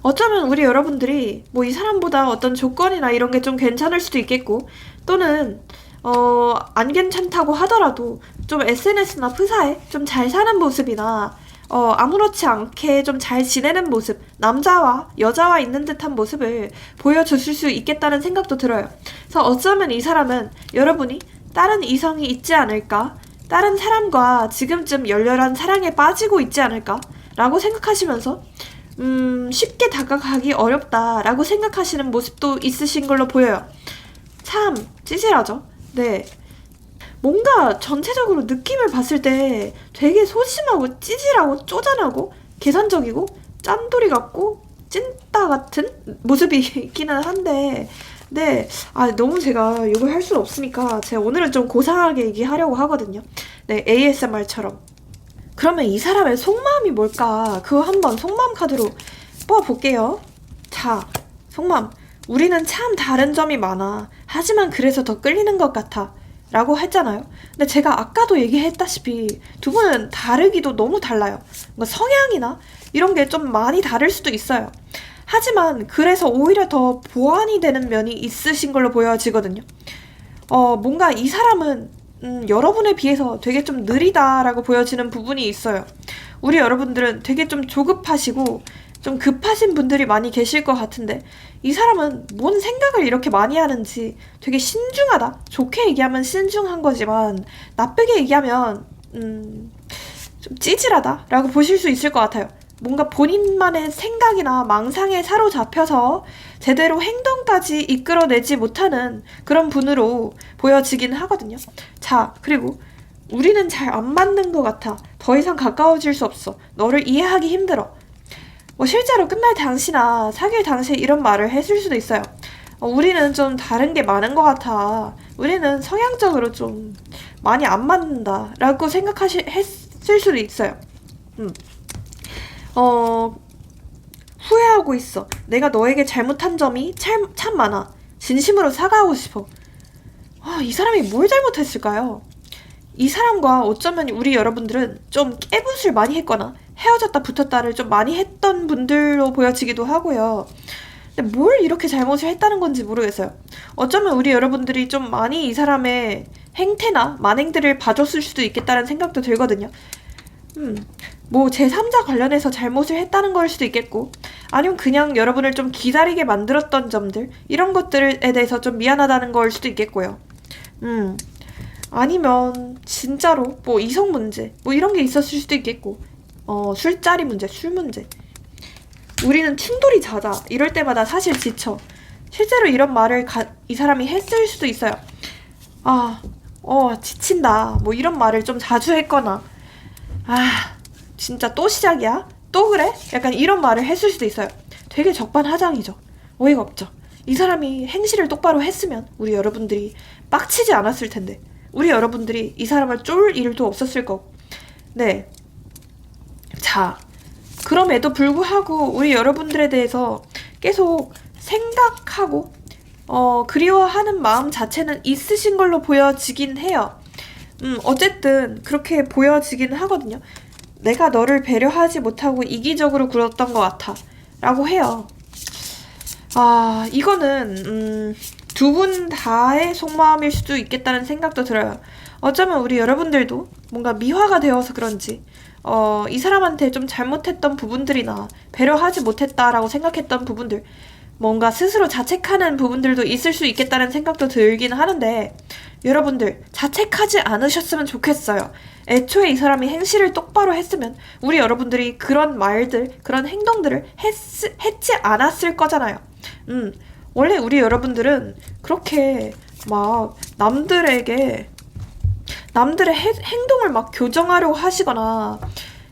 어쩌면 우리 여러분들이 뭐 이 사람보다 어떤 조건이나 이런 게 좀 괜찮을 수도 있겠고, 또는 안 괜찮다고 하더라도 좀 SNS나 프사에 좀 잘 사는 모습이나 아무렇지 않게 좀 잘 지내는 모습, 남자와 여자와 있는 듯한 모습을 보여주실 수 있겠다는 생각도 들어요. 그래서 어쩌면 이 사람은 여러분이 다른 이성이 있지 않을까, 다른 사람과 지금쯤 열렬한 사랑에 빠지고 있지 않을까 라고 생각하시면서 쉽게 다가가기 어렵다라고 생각하시는 모습도 있으신 걸로 보여요. 참 찌질하죠? 네. 뭔가 전체적으로 느낌을 봤을 때 되게 소심하고 찌질하고 쪼잔하고 계산적이고 짠돌이 같고 찐따 같은 모습이 있기는 한데, 네. 너무 제가 욕을 할 수는 없으니까 제가 오늘은 좀 고상하게 얘기하려고 하거든요. 네, ASMR처럼. 그러면 이 사람의 속마음이 뭘까? 그거 한번 속마음 카드로 뽑아볼게요. 자, 속마음. 우리는 참 다른 점이 많아. 하지만 그래서 더 끌리는 것 같아. 라고 했잖아요. 근데 제가 아까도 얘기했다시피 두 분은 다르기도 너무 달라요. 뭔가 성향이나 이런 게 좀 많이 다를 수도 있어요. 하지만 그래서 오히려 더 보완이 되는 면이 있으신 걸로 보여지거든요. 뭔가 이 사람은 여러분에 비해서 되게 좀 느리다라고 보여지는 부분이 있어요. 우리 여러분들은 되게 좀 조급하시고 좀 급하신 분들이 많이 계실 것 같은데, 이 사람은 뭔 생각을 이렇게 많이 하는지 되게 신중하다. 좋게 얘기하면 신중한 거지만 나쁘게 얘기하면 좀 찌질하다라고 보실 수 있을 것 같아요. 뭔가 본인만의 생각이나 망상에 사로잡혀서 제대로 행동까지 이끌어내지 못하는 그런 분으로 보여지긴 하거든요. 자, 그리고 우리는 잘 안 맞는 것 같아. 더 이상 가까워질 수 없어. 너를 이해하기 힘들어. 뭐 실제로 끝날 당시나 사귈 당시에 이런 말을 했을 수도 있어요. 우리는 좀 다른 게 많은 것 같아. 우리는 성향적으로 좀 많이 안 맞는다. 라고 했을 수도 있어요. 후회하고 있어. 내가 너에게 잘못한 점이 참 많아. 진심으로 사과하고 싶어. 이 사람이 뭘 잘못했을까요? 이 사람과 어쩌면 우리 여러분들은 좀 깨붓을 많이 했거나 헤어졌다 붙었다를 좀 많이 했던 분들로 보여지기도 하고요. 근데 뭘 이렇게 잘못을 했다는 건지 모르겠어요. 어쩌면 우리 여러분들이 좀 많이 이 사람의 행태나 만행들을 봐줬을 수도 있겠다는 생각도 들거든요. 뭐 제3자 관련해서 잘못을 했다는 걸 수도 있겠고, 아니면 그냥 여러분을 좀 기다리게 만들었던 점들, 이런 것들에 대해서 좀 미안하다는 걸 수도 있겠고요. 아니면 진짜로 뭐 이성 문제 뭐 이런 게 있었을 수도 있겠고, 술자리 문제, 술 문제. 우리는 충돌이 잦아. 이럴 때마다 사실 지쳐. 실제로 이런 말을 이 사람이 했을 수도 있어요. 지친다. 뭐 이런 말을 좀 자주 했거나, 아, 진짜 또 시작이야? 또 그래? 약간 이런 말을 했을 수도 있어요. 되게 적반하장이죠. 어이가 없죠. 이 사람이 행실을 똑바로 했으면 우리 여러분들이 빡치지 않았을 텐데, 우리 여러분들이 이 사람을 쫄 일도 없었을 거고. 네. 자, 그럼에도 불구하고 우리 여러분들에 대해서 계속 생각하고 그리워하는 마음 자체는 있으신 걸로 보여지긴 해요. 어쨌든 그렇게 보여지긴 하거든요. 내가 너를 배려하지 못하고 이기적으로 굴었던 것 같아 라고 해요. 이거는 두 분 다의 속마음일 수도 있겠다는 생각도 들어요. 어쩌면 우리 여러분들도 뭔가 미화가 되어서 그런지 이 사람한테 좀 잘못했던 부분들이나 배려하지 못했다라고 생각했던 부분들, 뭔가 스스로 자책하는 부분들도 있을 수 있겠다는 생각도 들긴 하는데, 여러분들 자책하지 않으셨으면 좋겠어요. 애초에 이 사람이 행실을 똑바로 했으면 우리 여러분들이 그런 말들, 그런 행동들을 했지 않았을 거잖아요. 원래 우리 여러분들은 그렇게 막 남들의 행동을 막 교정하려고 하시거나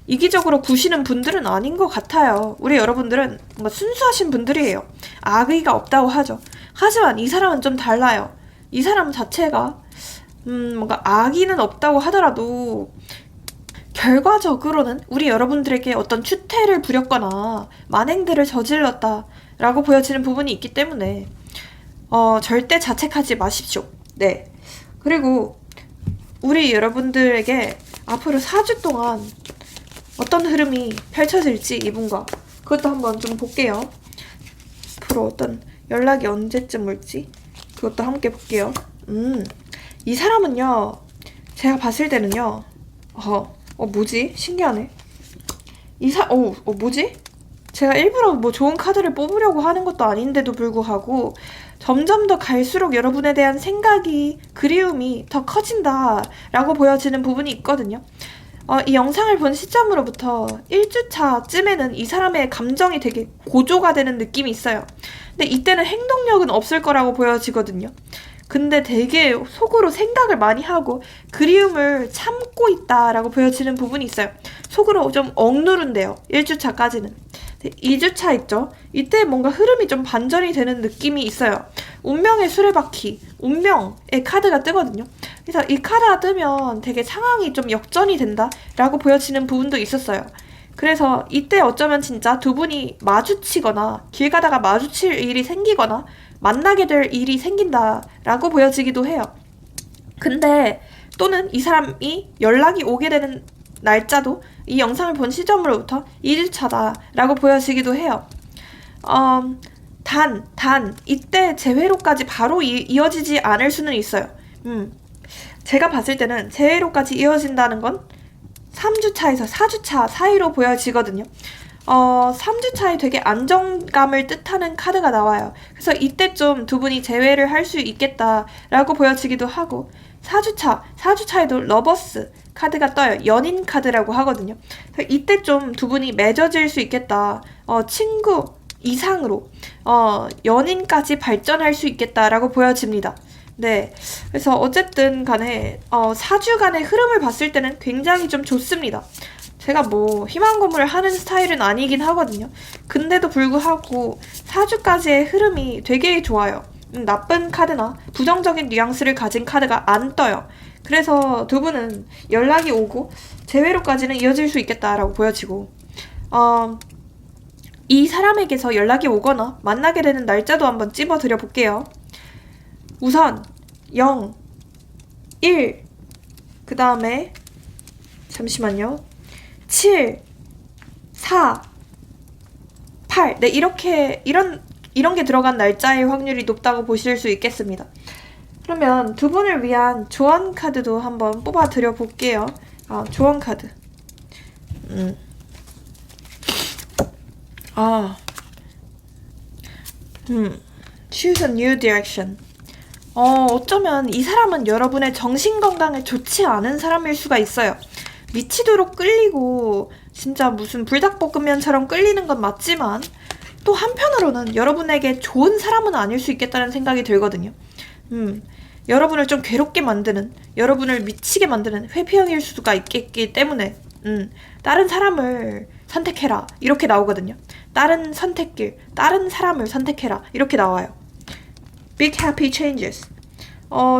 이기적으로 구시는 분들은 아닌 것 같아요. 우리 여러분들은 뭔가 순수하신 분들이에요. 악의가 없다고 하죠. 하지만 이 사람은 좀 달라요. 이 사람 자체가 뭔가 악의는 없다고 하더라도 결과적으로는 우리 여러분들에게 어떤 추태를 부렸거나 만행들을 저질렀다라고 보여지는 부분이 있기 때문에 절대 자책하지 마십시오. 네. 그리고 우리 여러분들에게 앞으로 4주 동안 어떤 흐름이 펼쳐질지 이분과 그것도 한번 좀 볼게요. 앞으로 어떤 연락이 언제쯤 올지 그것도 함께 볼게요. 이 사람은요, 제가 봤을 때는요, 뭐지? 신기하네. 뭐지? 제가 일부러 뭐 좋은 카드를 뽑으려고 하는 것도 아닌데도 불구하고 점점 더 갈수록 여러분에 대한 생각이, 그리움이 더 커진다라고 보여지는 부분이 있거든요. 이 영상을 본 시점으로부터 1주차쯤에는 이 사람의 감정이 되게 고조가 되는 느낌이 있어요. 근데 이때는 행동력은 없을 거라고 보여지거든요. 근데 되게 속으로 생각을 많이 하고 그리움을 참고 있다라고 보여지는 부분이 있어요. 속으로 좀 억누른대요. 1주차까지는. 2주차 있죠? 이때 뭔가 흐름이 좀 반전이 되는 느낌이 있어요. 운명의 수레바퀴, 운명의 카드가 뜨거든요. 그래서 이 카드가 뜨면 되게 상황이 좀 역전이 된다라고 보여지는 부분도 있었어요. 그래서 이때 어쩌면 진짜 두 분이 마주치거나 길 가다가 마주칠 일이 생기거나 만나게 될 일이 생긴다라고 보여지기도 해요. 근데 또는 이 사람이 연락이 오게 되는 날짜도 이 영상을 본 시점으로부터 2주차다라고 보여지기도 해요. 이때 재회로까지 바로 이어지지 않을 수는 있어요. 제가 봤을 때는 재회로까지 이어진다는 건 3주차에서 4주차 사이로 보여지거든요. 3주차에 되게 안정감을 뜻하는 카드가 나와요. 그래서 이때 좀 두 분이 재회를 할 수 있겠다라고 보여지기도 하고, 4주차에도 러버스 카드가 떠요. 연인 카드라고 하거든요. 그래서 이때 좀 두 분이 맺어질 수 있겠다. 친구 이상으로 연인까지 발전할 수 있겠다라고 보여집니다. 네. 그래서 어쨌든 간에 4주간의 흐름을 봤을 때는 굉장히 좀 좋습니다. 제가 뭐 희망 고문을 하는 스타일은 아니긴 하거든요. 근데도 불구하고 4주까지의 흐름이 되게 좋아요. 나쁜 카드나 부정적인 뉘앙스를 가진 카드가 안 떠요. 그래서 두 분은 연락이 오고 재회로까지는 이어질 수 있겠다라고 보여지고, 이 사람에게서 연락이 오거나 만나게 되는 날짜도 한번 찝어드려 볼게요. 우선 0, 1, 그 다음에 잠시만요. 7, 4, 8. 네, 이런 게 들어간 날짜의 확률이 높다고 보실 수 있겠습니다. 그러면 두 분을 위한 조언 카드도 한번 뽑아 드려 볼게요. 조언 카드. Choose a new direction. 어쩌면 이 사람은 여러분의 정신건강에 좋지 않은 사람일 수가 있어요. 미치도록 끌리고 진짜 무슨 불닭볶음면처럼 끌리는 건 맞지만 또 한편으로는 여러분에게 좋은 사람은 아닐 수 있겠다는 생각이 들거든요. 여러분을 좀 괴롭게 만드는, 여러분을 미치게 만드는 회피형일 수가 있기 때문에 다른 사람을 선택해라 이렇게 나오거든요. 다른 선택길, 다른 사람을 선택해라 이렇게 나와요. Big happy changes.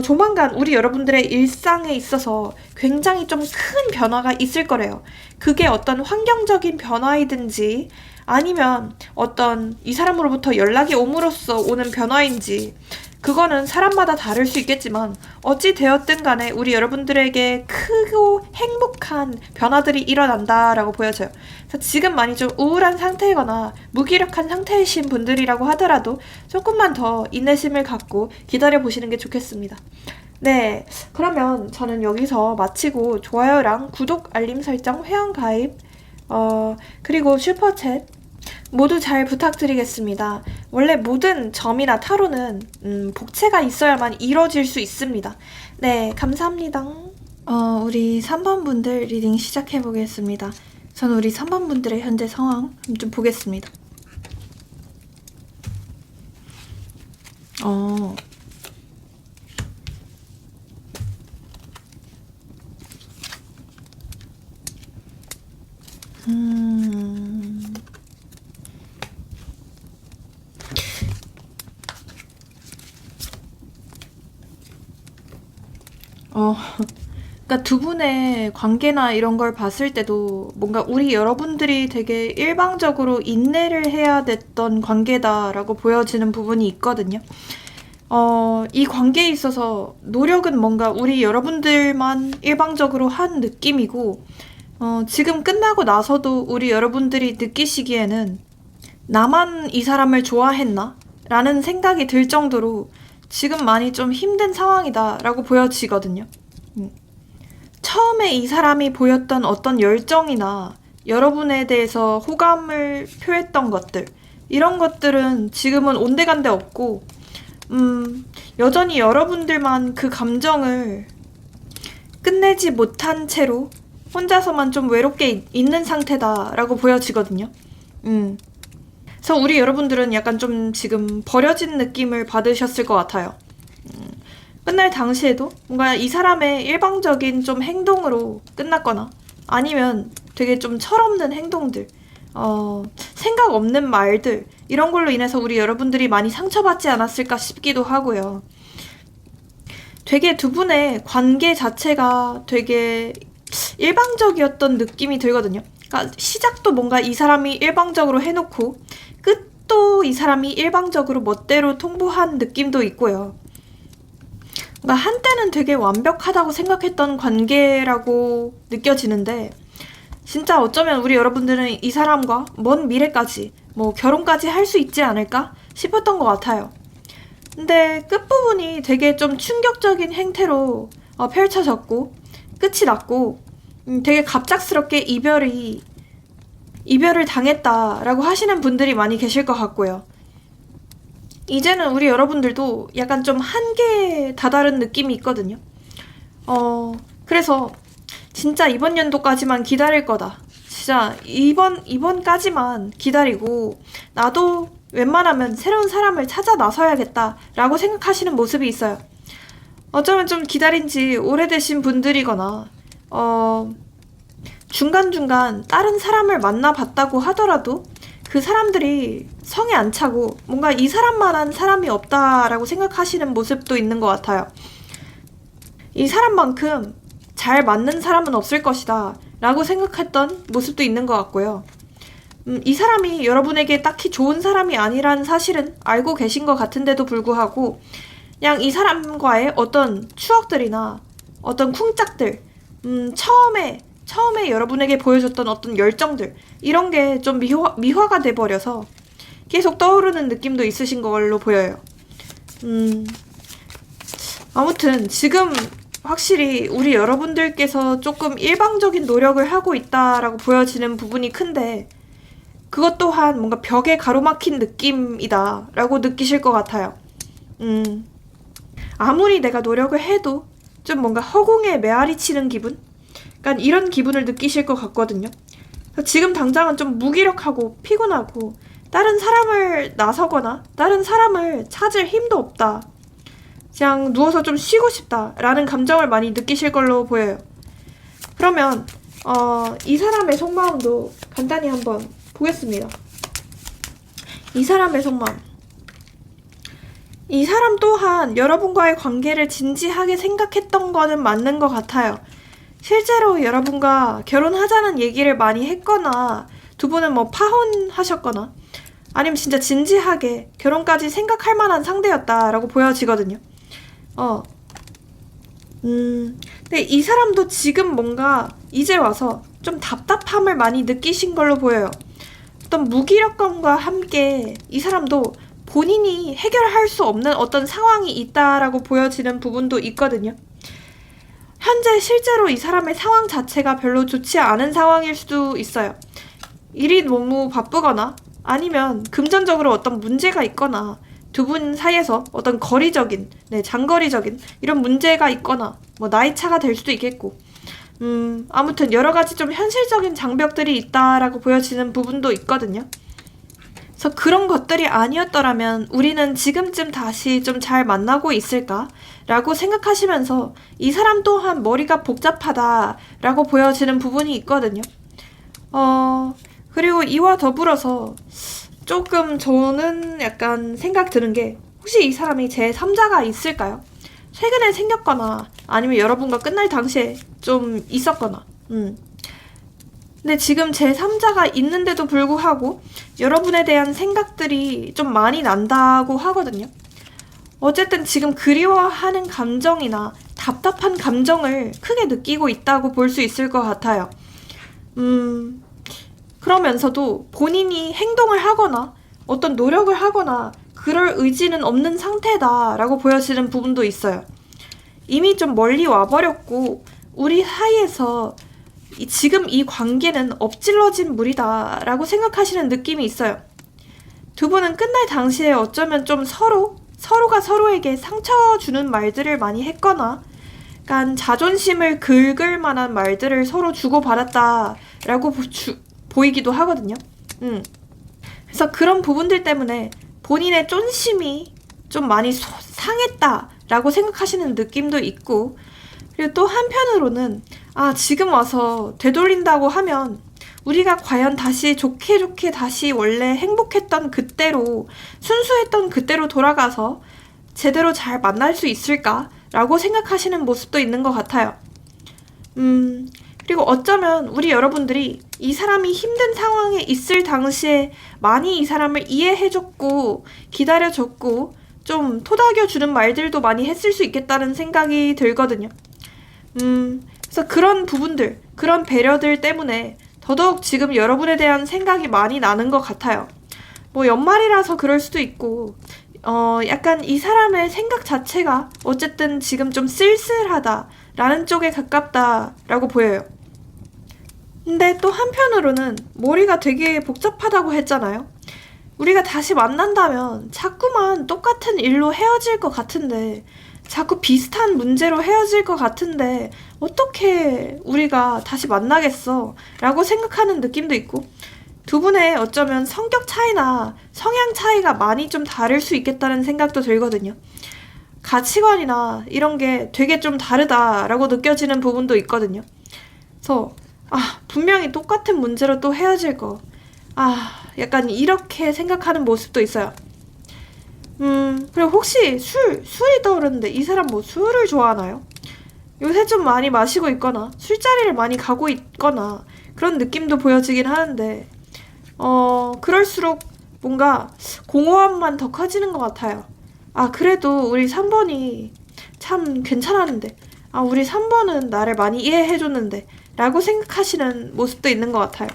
조만간 우리 여러분들의 일상에 있어서 굉장히 좀 큰 변화가 있을 거래요. 그게 어떤 환경적인 변화이든지 아니면 어떤 이 사람으로부터 연락이 옴으로써 오는 변화인지 그거는 사람마다 다를 수 있겠지만 어찌 되었든 간에 우리 여러분들에게 크고 행복한 변화들이 일어난다라고 보여져요. 그래서 지금 많이 좀 우울한 상태거나 무기력한 상태이신 분들이라고 하더라도 조금만 더 인내심을 갖고 기다려보시는 게 좋겠습니다. 네, 그러면 저는 여기서 마치고 좋아요랑 구독, 알림 설정, 회원가입, 그리고 슈퍼챗 모두 잘 부탁드리겠습니다. 원래 모든 점이나 타로는 복채가 있어야만 이루어질 수 있습니다. 네, 감사합니다. 우리 3번 분들 리딩 시작해 보겠습니다. 저는 우리 3번 분들의 현재 상황 좀 보겠습니다. 그러니까 두 분의 관계나 이런 걸 봤을 때도 뭔가 우리 여러분들이 되게 일방적으로 인내를 해야 됐던 관계다라고 보여지는 부분이 있거든요. 이 관계에 있어서 노력은 뭔가 우리 여러분들만 일방적으로 한 느낌이고, 지금 끝나고 나서도 우리 여러분들이 느끼시기에는 나만 이 사람을 좋아했나? 라는 생각이 들 정도로 지금 많이 좀 힘든 상황이다 라고 보여지거든요. 처음에 이 사람이 보였던 어떤 열정이나 여러분에 대해서 호감을 표했던 것들, 이런 것들은 지금은 온데간데 없고 여전히 여러분들만 그 감정을 끝내지 못한 채로 혼자서만 좀 외롭게 있는 상태다라고 보여지거든요. 그래서 우리 여러분들은 약간 좀 지금 버려진 느낌을 받으셨을 것 같아요. 끝날 당시에도 뭔가 이 사람의 일방적인 좀 행동으로 끝났거나 아니면 되게 좀 철없는 행동들, 생각 없는 말들, 이런 걸로 인해서 우리 여러분들이 많이 상처받지 않았을까 싶기도 하고요. 되게 두 분의 관계 자체가 되게 일방적이었던 느낌이 들거든요. 그러니까 시작도 뭔가 이 사람이 일방적으로 해놓고 끝도 이 사람이 일방적으로 멋대로 통보한 느낌도 있고요. 그러니까 한때는 되게 완벽하다고 생각했던 관계라고 느껴지는데 진짜 어쩌면 우리 여러분들은 이 사람과 먼 미래까지 뭐 결혼까지 할 수 있지 않을까 싶었던 것 같아요. 근데 끝부분이 되게 좀 충격적인 행태로 펼쳐졌고 끝이 났고 되게 갑작스럽게 이별을 당했다라고 하시는 분들이 많이 계실 것 같고요. 이제는 우리 여러분들도 약간 좀 한계에 다다른 느낌이 있거든요. 그래서 진짜 이번 연도까지만 기다릴 거다. 진짜 이번까지만 기다리고 나도 웬만하면 새로운 사람을 찾아 나서야겠다 라고 생각하시는 모습이 있어요. 어쩌면 좀 기다린 지 오래되신 분들이거나 중간중간 다른 사람을 만나봤다고 하더라도 그 사람들이 성에 안 차고 뭔가 이 사람만한 사람이 없다라고 생각하시는 모습도 있는 것 같아요. 이 사람만큼 잘 맞는 사람은 없을 것이다 라고 생각했던 모습도 있는 것 같고요. 이 사람이 여러분에게 딱히 좋은 사람이 아니라는 사실은 알고 계신 것 같은데도 불구하고 그냥 이 사람과의 어떤 추억들이나 어떤 쿵짝들, 처음에 여러분에게 보여줬던 어떤 열정들, 이런 게 좀 미화가 돼버려서 계속 떠오르는 느낌도 있으신 걸로 보여요. 아무튼 지금 확실히 우리 여러분들께서 조금 일방적인 노력을 하고 있다라고 보여지는 부분이 큰데 그것 또한 뭔가 벽에 가로막힌 느낌이다 라고 느끼실 것 같아요. 아무리 내가 노력을 해도 좀 뭔가 허공에 메아리 치는 기분? 그러니까 이런 기분을 느끼실 것 같거든요. 지금 당장은 좀 무기력하고 피곤하고 다른 사람을 나서거나 다른 사람을 찾을 힘도 없다. 그냥 누워서 좀 쉬고 싶다라는 감정을 많이 느끼실 걸로 보여요. 그러면 이 사람의 속마음도 간단히 한번 보겠습니다. 이 사람의 속마음. 이 사람 또한 여러분과의 관계를 진지하게 생각했던 거는 맞는 것 같아요. 실제로 여러분과 결혼하자는 얘기를 많이 했거나 두 분은 뭐 파혼하셨거나 아니면 진짜 진지하게 결혼까지 생각할 만한 상대였다라고 보여지거든요. 근데 이 사람도 지금 뭔가 이제 와서 좀 답답함을 많이 느끼신 걸로 보여요. 어떤 무기력감과 함께 이 사람도 본인이 해결할 수 없는 어떤 상황이 있다라고 보여지는 부분도 있거든요. 현재 실제로 이 사람의 상황 자체가 별로 좋지 않은 상황일 수도 있어요. 일이 너무 바쁘거나 아니면 금전적으로 어떤 문제가 있거나 두 분 사이에서 어떤 거리적인, 장거리적인 이런 문제가 있거나 뭐 나이 차가 될 수도 있겠고 아무튼 여러 가지 좀 현실적인 장벽들이 있다라고 보여지는 부분도 있거든요. 그래서 그런 것들이 아니었더라면 우리는 지금쯤 다시 좀 잘 만나고 있을까? 라고 생각하시면서 이 사람 또한 머리가 복잡하다라고 보여지는 부분이 있거든요. 그리고 이와 더불어서 조금 저는 약간 생각 드는 게 혹시 이 사람이 제3자가 있을까요? 최근에 생겼거나 아니면 여러분과 끝날 당시에 좀 있었거나 근데 지금 제3자가 있는데도 불구하고 여러분에 대한 생각들이 좀 많이 난다고 하거든요. 어쨌든 지금 그리워하는 감정이나 답답한 감정을 크게 느끼고 있다고 볼 수 있을 것 같아요. 그러면서도 본인이 행동을 하거나 어떤 노력을 하거나 그럴 의지는 없는 상태다라고 보여지는 부분도 있어요. 이미 좀 멀리 와버렸고 우리 사이에서 지금 이 관계는 엎질러진 물이다라고 생각하시는 느낌이 있어요. 두 분은 끝날 당시에 어쩌면 좀 서로가 서로에게 상처 주는 말들을 많이 했거나 약간 자존심을 긁을 만한 말들을 서로 주고받았다라고 보이기도 하거든요. 그래서 그런 부분들 때문에 본인의 쫀심이 좀 많이 상했다라고 생각하시는 느낌도 있고 그리고 또 한편으로는 지금 와서 되돌린다고 하면 우리가 과연 다시 좋게 다시 원래 행복했던 그때로 순수했던 그때로 돌아가서 제대로 잘 만날 수 있을까라고 생각하시는 모습도 있는 것 같아요. 그리고 어쩌면 우리 여러분들이 이 사람이 힘든 상황에 있을 당시에 많이 이 사람을 이해해줬고 기다려줬고 좀 토닥여주는 말들도 많이 했을 수 있겠다는 생각이 들거든요. 그래서 그런 부분들, 그런 배려들 때문에 더더욱 지금 여러분에 대한 생각이 많이 나는 것 같아요. 뭐 연말이라서 그럴 수도 있고 약간 이 사람의 생각 자체가 어쨌든 지금 좀 쓸쓸하다라는 쪽에 가깝다라고 보여요. 근데 또 한편으로는 머리가 되게 복잡하다고 했잖아요. 우리가 다시 만난다면 자꾸만 똑같은 일로 헤어질 것 같은데 자꾸 비슷한 문제로 헤어질 것 같은데 어떻게 우리가 다시 만나겠어? 라고 생각하는 느낌도 있고 두 분의 어쩌면 성격 차이나 성향 차이가 많이 좀 다를 수 있겠다는 생각도 들거든요. 가치관이나 이런 게 되게 좀 다르다라고 느껴지는 부분도 있거든요. 그래서 분명히 똑같은 문제로 또 헤어질 거. 약간 이렇게 생각하는 모습도 있어요. 그리고 혹시 술이 떠오르는데 이 사람 뭐 술을 좋아하나요? 요새 좀 많이 마시고 있거나 술자리를 많이 가고 있거나 그런 느낌도 보여지긴 하는데 그럴수록 뭔가 공허함만 더 커지는 것 같아요. 그래도 우리 3번이 참 괜찮았는데 우리 3번은 나를 많이 이해해줬는데 라고 생각하시는 모습도 있는 것 같아요.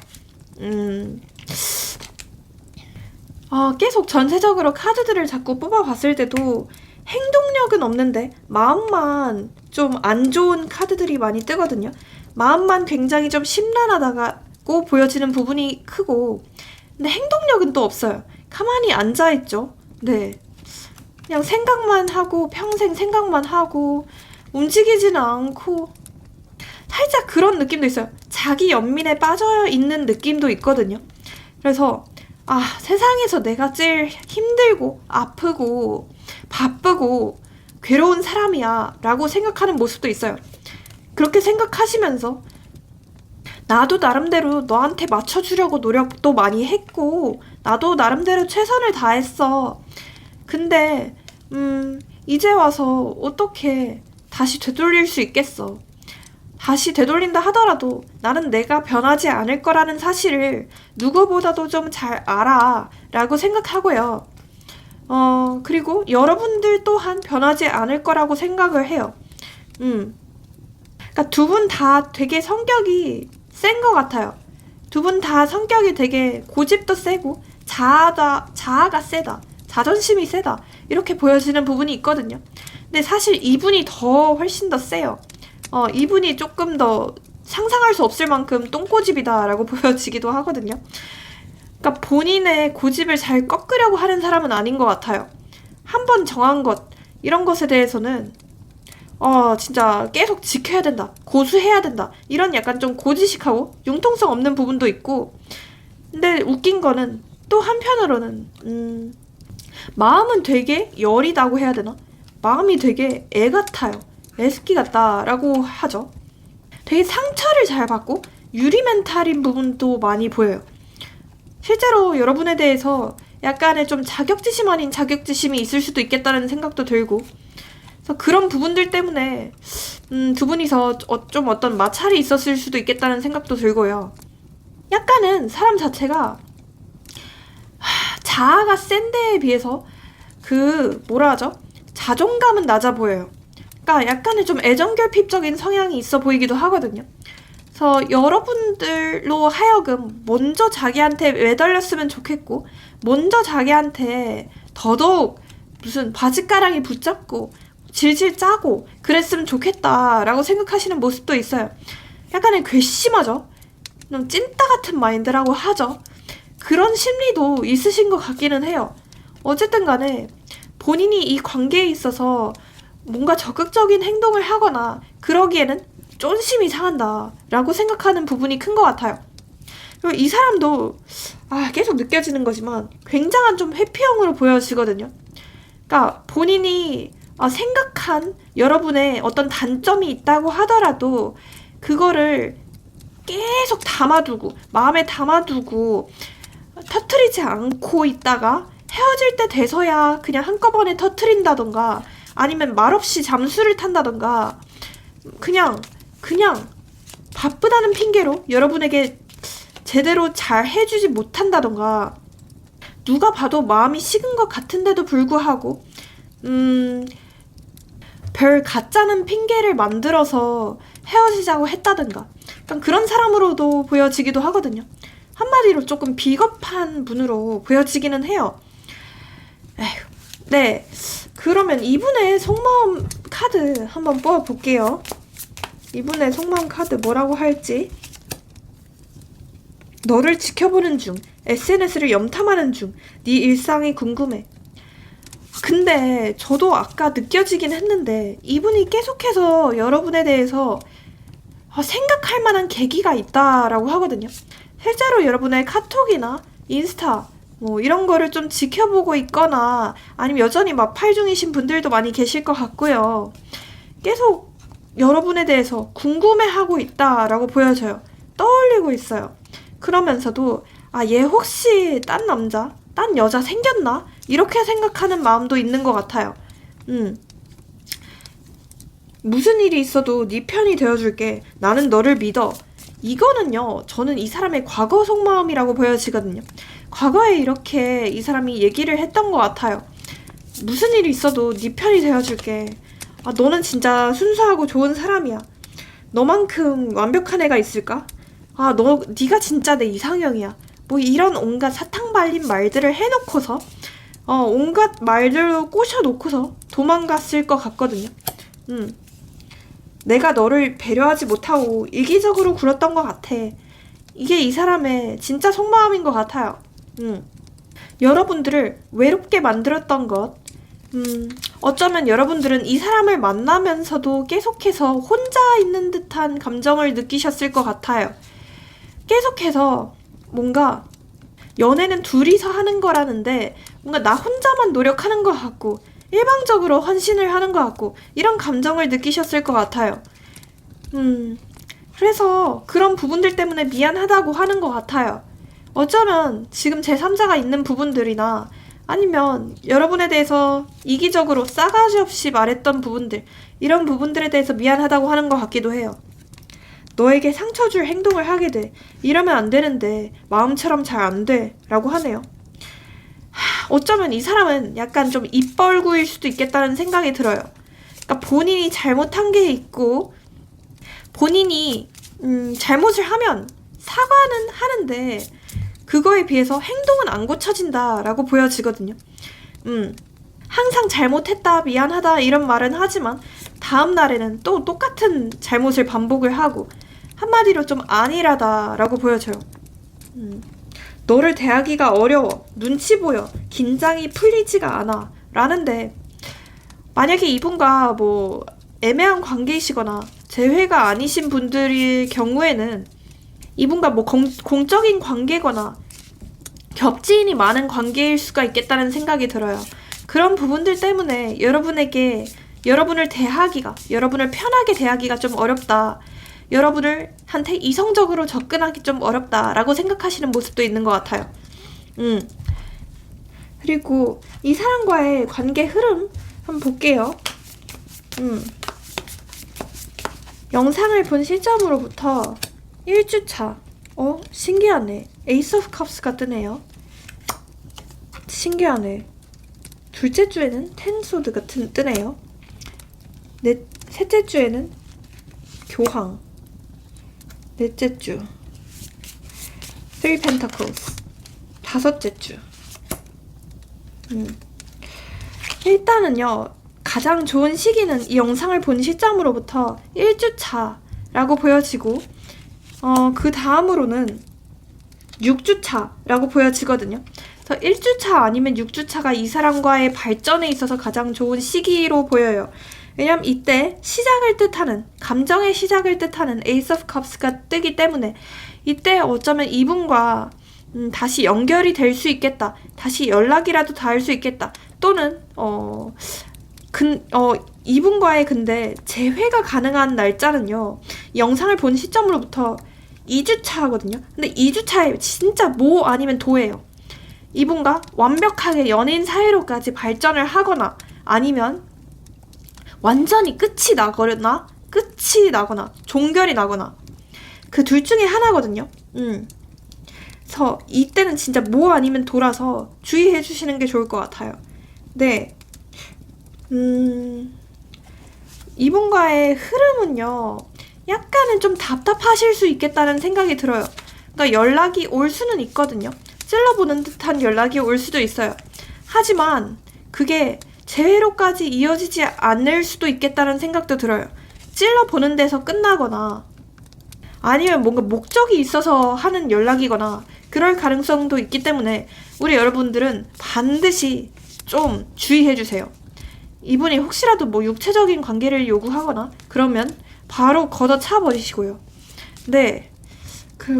계속 전체적으로 카드들을 자꾸 뽑아봤을 때도 행동력은 없는데 마음만 좀 안 좋은 카드들이 많이 뜨거든요. 마음만 굉장히 좀 심란하다고 보여지는 부분이 크고 근데 행동력은 또 없어요. 가만히 앉아있죠. 네, 그냥 생각만 하고 평생 생각만 하고 움직이지는 않고 살짝 그런 느낌도 있어요. 자기 연민에 빠져 있는 느낌도 있거든요. 그래서 세상에서 내가 제일 힘들고 아프고 바쁘고 괴로운 사람이야 라고 생각하는 모습도 있어요. 그렇게 생각하시면서 나도 나름대로 너한테 맞춰주려고 노력도 많이 했고 나도 나름대로 최선을 다했어. 근데 이제 와서 어떻게 다시 되돌릴 수 있겠어. 다시 되돌린다 하더라도 나는 내가 변하지 않을 거라는 사실을 누구보다도 좀 잘 알아 라고 생각하고요. 그리고 여러분들 또한 변하지 않을 거라고 생각을 해요. 그러니까 두 분 다 되게 성격이 센 것 같아요. 두 분 다 성격이 되게 고집도 세고 자아가 세다. 자존심이 세다. 이렇게 보여지는 부분이 있거든요. 근데 사실 이분이 훨씬 더 세요. 이분이 조금 더 상상할 수 없을 만큼 똥고집이다라고 보여지기도 하거든요. 그러니까 본인의 고집을 잘 꺾으려고 하는 사람은 아닌 것 같아요. 한 번 정한 것, 이런 것에 대해서는 진짜 계속 지켜야 된다. 고수해야 된다. 이런 약간 좀 고지식하고 융통성 없는 부분도 있고. 근데 웃긴 거는 또 한편으로는 마음은 되게 여리다고 해야 되나? 마음이 되게 애 같아요. 애스키 같다라고 하죠. 되게 상처를 잘 받고 유리멘탈인 부분도 많이 보여요. 실제로 여러분에 대해서 약간의 좀 자격지심 아닌 자격지심이 있을 수도 있겠다는 생각도 들고, 그래서 그런 부분들 때문에 두 분이서 좀 어떤 마찰이 있었을 수도 있겠다는 생각도 들고요. 약간은 사람 자체가 자아가 센 데에 비해서 뭐라 하죠? 자존감은 낮아 보여요. 그러니까 약간의 좀 애정결핍적인 성향이 있어 보이기도 하거든요. 그래서 여러분들로 하여금 먼저 자기한테 매달렸으면 좋겠고, 먼저 자기한테 더더욱 무슨 바짓가랑이 붙잡고 질질 짜고 그랬으면 좋겠다라고 생각하시는 모습도 있어요. 약간의 괘씸하죠. 좀 찐따 같은 마인드라고 하죠. 그런 심리도 있으신 것 같기는 해요. 어쨌든 간에 본인이 이 관계에 있어서 뭔가 적극적인 행동을 하거나 그러기에는 쫀심이 상한다 라고 생각하는 부분이 큰 것 같아요. 그리고 이 사람도 계속 느껴지는 거지만 굉장한 좀 회피형으로 보여지거든요. 그러니까 본인이 생각한 여러분의 어떤 단점이 있다고 하더라도 그거를 계속 담아두고 마음에 담아두고 터트리지 않고 있다가 헤어질 때 돼서야 그냥 한꺼번에 터트린다던가 아니면 말없이 잠수를 탄다던가 그냥 바쁘다는 핑계로 여러분에게 제대로 잘 해주지 못한다던가, 누가 봐도 마음이 식은 것 같은데도 불구하고 별 가짜는 핑계를 만들어서 헤어지자고 했다든가, 약간 그런 사람으로도 보여지기도 하거든요. 한마디로 조금 비겁한 분으로 보여지기는 해요. 에휴. 네, 그러면 이분의 속마음 카드 한번 뽑아볼게요. 이분의 속마음 카드 뭐라고 할지. 너를 지켜보는 중, SNS를 염탐하는 중, 네 일상이 궁금해. 근데 저도 아까 느껴지긴 했는데 이분이 계속해서 여러분에 대해서 생각할 만한 계기가 있다라고 하거든요. 실제로 여러분의 카톡이나 인스타 뭐 이런 거를 좀 지켜보고 있거나 아니면 여전히 마팔 중이신 분들도 많이 계실 것 같고요. 계속 여러분에 대해서 궁금해하고 있다라고 보여져요. 떠올리고 있어요. 그러면서도 얘 혹시 딴 남자, 딴 여자 생겼나? 이렇게 생각하는 마음도 있는 것 같아요. 무슨 일이 있어도 네 편이 되어줄게. 나는 너를 믿어. 이거는요, 저는 이 사람의 과거 속마음이라고 보여지거든요. 과거에 이렇게 이 사람이 얘기를 했던 것 같아요. 무슨 일이 있어도 네 편이 되어줄게. 너는 진짜 순수하고 좋은 사람이야. 너만큼 완벽한 애가 있을까? 네가 진짜 내 이상형이야. 뭐 이런 온갖 사탕 발린 말들을 해놓고서 온갖 말들로 꼬셔놓고서 도망갔을 것 같거든요. 내가 너를 배려하지 못하고 이기적으로 굴었던 것 같아. 이게 이 사람의 진짜 속마음인 것 같아요. 여러분들을 외롭게 만들었던 것, 어쩌면 여러분들은 이 사람을 만나면서도 계속해서 혼자 있는 듯한 감정을 느끼셨을 것 같아요. 계속해서 뭔가 연애는 둘이서 하는 거라는데 뭔가 나 혼자만 노력하는 것 같고 일방적으로 헌신을 하는 것 같고 이런 감정을 느끼셨을 것 같아요. 그래서 그런 부분들 때문에 미안하다고 하는 것 같아요. 어쩌면 지금 제3자가 있는 부분들이나 아니면 여러분에 대해서 이기적으로 싸가지 없이 말했던 부분들, 이런 부분들에 대해서 미안하다고 하는 것 같기도 해요. 너에게 상처 줄 행동을 하게 돼. 이러면 안 되는데 마음처럼 잘 안 돼. 라고 하네요. 어쩌면 이 사람은 약간 좀 입벌구일 수도 있겠다는 생각이 들어요. 그러니까 본인이 잘못한 게 있고 본인이 잘못을 하면 사과는 하는데 그거에 비해서 행동은 안 고쳐진다라고 보여지거든요. 항상 잘못했다, 미안하다 이런 말은 하지만 다음 날에는 또 똑같은 잘못을 반복을 하고 한마디로 좀 안일하다라고 보여져요. 너를 대하기가 어려워, 눈치 보여, 긴장이 풀리지가 않아 라는데 만약에 이분과 뭐 애매한 관계이시거나 재회가 아니신 분들의 경우에는 이분과 뭐 공적인 관계거나 겹지인이 많은 관계일 수가 있겠다는 생각이 들어요. 그런 부분들 때문에 여러분에게 여러분을 대하기가, 여러분을 편하게 대하기가 좀 어렵다. 여러분을 한테 이성적으로 접근하기 좀 어렵다라고 생각하시는 모습도 있는 것 같아요. 그리고 이 사람과의 관계 흐름 한번 볼게요. 영상을 본 시점으로부터 1주차. 신기하네. 에이스 오브 컵스가 뜨네요. 신기하네. 둘째 주에는 텐 소드가 뜨네요. 셋째 주에는 교황. 넷째 주 3 Pentacles. 다섯째 주. 일단은요, 가장 좋은 시기는 이 영상을 본 시점으로부터 1주차라고 보여지고 그 다음으로는 6주차라고 보여지거든요. 그래서 1주차 아니면 6주차가 이 사람과의 발전에 있어서 가장 좋은 시기로 보여요. 왜냐면 이때 시작을 뜻하는, 감정의 시작을 뜻하는 에이스 오브 컵스가 뜨기 때문에 이때 어쩌면 이분과 다시 연결이 될 수 있겠다. 다시 연락이라도 닿을 수 있겠다. 또는 이분과의 근데 재회가 가능한 날짜는요, 영상을 본 시점으로부터 2주차 하거든요. 근데 2주차에 진짜 모 아니면 도예요. 이분과 완벽하게 연인 사이로까지 발전을 하거나 아니면 완전히 끝이 나거나 종결이 나거나 그 둘 중에 하나거든요. 그래서 이때는 진짜 모 아니면 도라서 주의해 주시는 게 좋을 것 같아요. 네. 이분과의 흐름은요, 약간은 좀 답답하실 수 있겠다는 생각이 들어요. 그러니까 연락이 올 수는 있거든요. 찔러보는 듯한 연락이 올 수도 있어요. 하지만 그게 재회로까지 이어지지 않을 수도 있겠다는 생각도 들어요. 찔러보는 데서 끝나거나 아니면 뭔가 목적이 있어서 하는 연락이거나 그럴 가능성도 있기 때문에 우리 여러분들은 반드시 좀 주의해주세요. 이분이 혹시라도 뭐 육체적인 관계를 요구하거나 그러면 바로 걷어차 버리시고요. 네.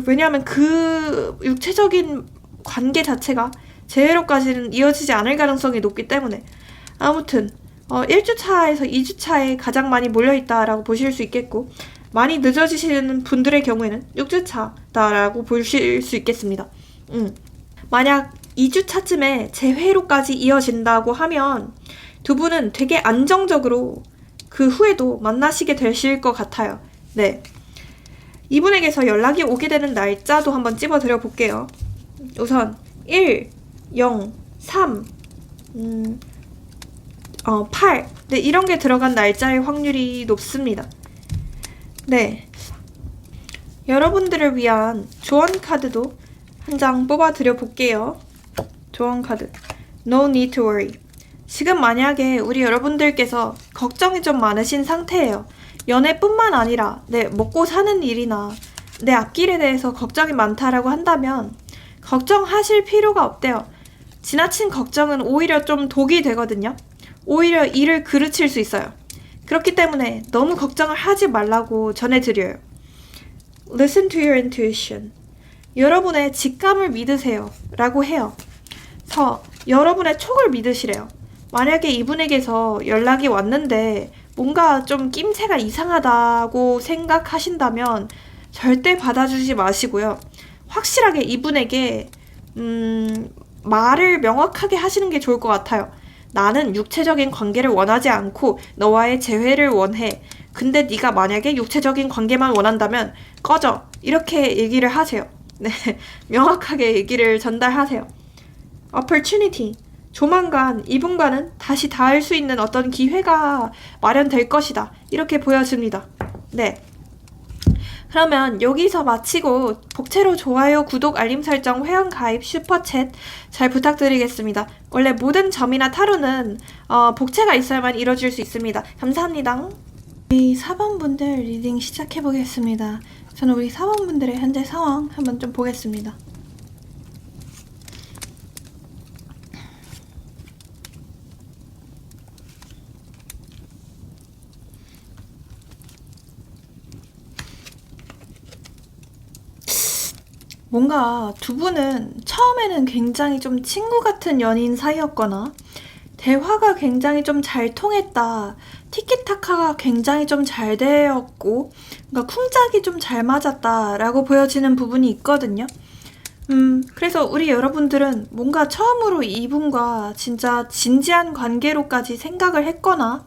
왜냐하면 그 육체적인 관계 자체가 재회로까지는 이어지지 않을 가능성이 높기 때문에 아무튼 1주차에서 2주차에 가장 많이 몰려있다라고 보실 수 있겠고 많이 늦어지시는 분들의 경우에는 6주차다라고 보실 수 있겠습니다. 만약 2주차쯤에 재회로까지 이어진다고 하면 두 분은 되게 안정적으로 그 후에도 만나시게 되실 것 같아요. 네. 이분에게서 연락이 오게 되는 날짜도 한번 찝어드려 볼게요. 우선 1, 0, 3, 8. 네, 이런 게 들어간 날짜의 확률이 높습니다. 네. 여러분들을 위한 조언 카드도 한 장 뽑아드려 볼게요. 조언 카드. No need to worry. 지금 만약에 우리 여러분들께서 걱정이 좀 많으신 상태예요. 연애뿐만 아니라 내 먹고 사는 일이나 내 앞길에 대해서 걱정이 많다라고 한다면 걱정하실 필요가 없대요. 지나친 걱정은 오히려 좀 독이 되거든요. 오히려 일을 그르칠 수 있어요. 그렇기 때문에 너무 걱정을 하지 말라고 전해드려요. Listen to your intuition. 여러분의 직감을 믿으세요 라고 해요. 여러분의 촉을 믿으시래요. 만약에 이분에게서 연락이 왔는데 뭔가 좀 낌새가 이상하다고 생각하신다면 절대 받아주지 마시고요. 확실하게 이분에게 말을 명확하게 하시는 게 좋을 것 같아요. 나는 육체적인 관계를 원하지 않고 너와의 재회를 원해. 근데 네가 만약에 육체적인 관계만 원한다면 꺼져. 이렇게 얘기를 하세요. 네, 명확하게 얘기를 전달하세요. opportunity. 조만간 이분과는 다시 닿을 수 있는 어떤 기회가 마련될 것이다. 이렇게 보여집니다. 네. 그러면 여기서 마치고 복채로 좋아요, 구독, 알림 설정, 회원 가입, 슈퍼챗 잘 부탁드리겠습니다. 원래 모든 점이나 타로는 복채가 있어야만 이루어질 수 있습니다. 감사합니다. 우리 4번분들 리딩 시작해보겠습니다. 저는 우리 4번분들의 현재 상황 한번 좀 보겠습니다. 뭔가 두 분은 처음에는 굉장히 좀 친구 같은 연인 사이였거나 대화가 굉장히 좀 잘 통했다. 티키타카가 굉장히 좀 잘 되었고 그러니까 쿵짝이 좀 잘 맞았다라고 보여지는 부분이 있거든요. 그래서 우리 여러분들은 뭔가 처음으로 이분과 진짜 진지한 관계로까지 생각을 했거나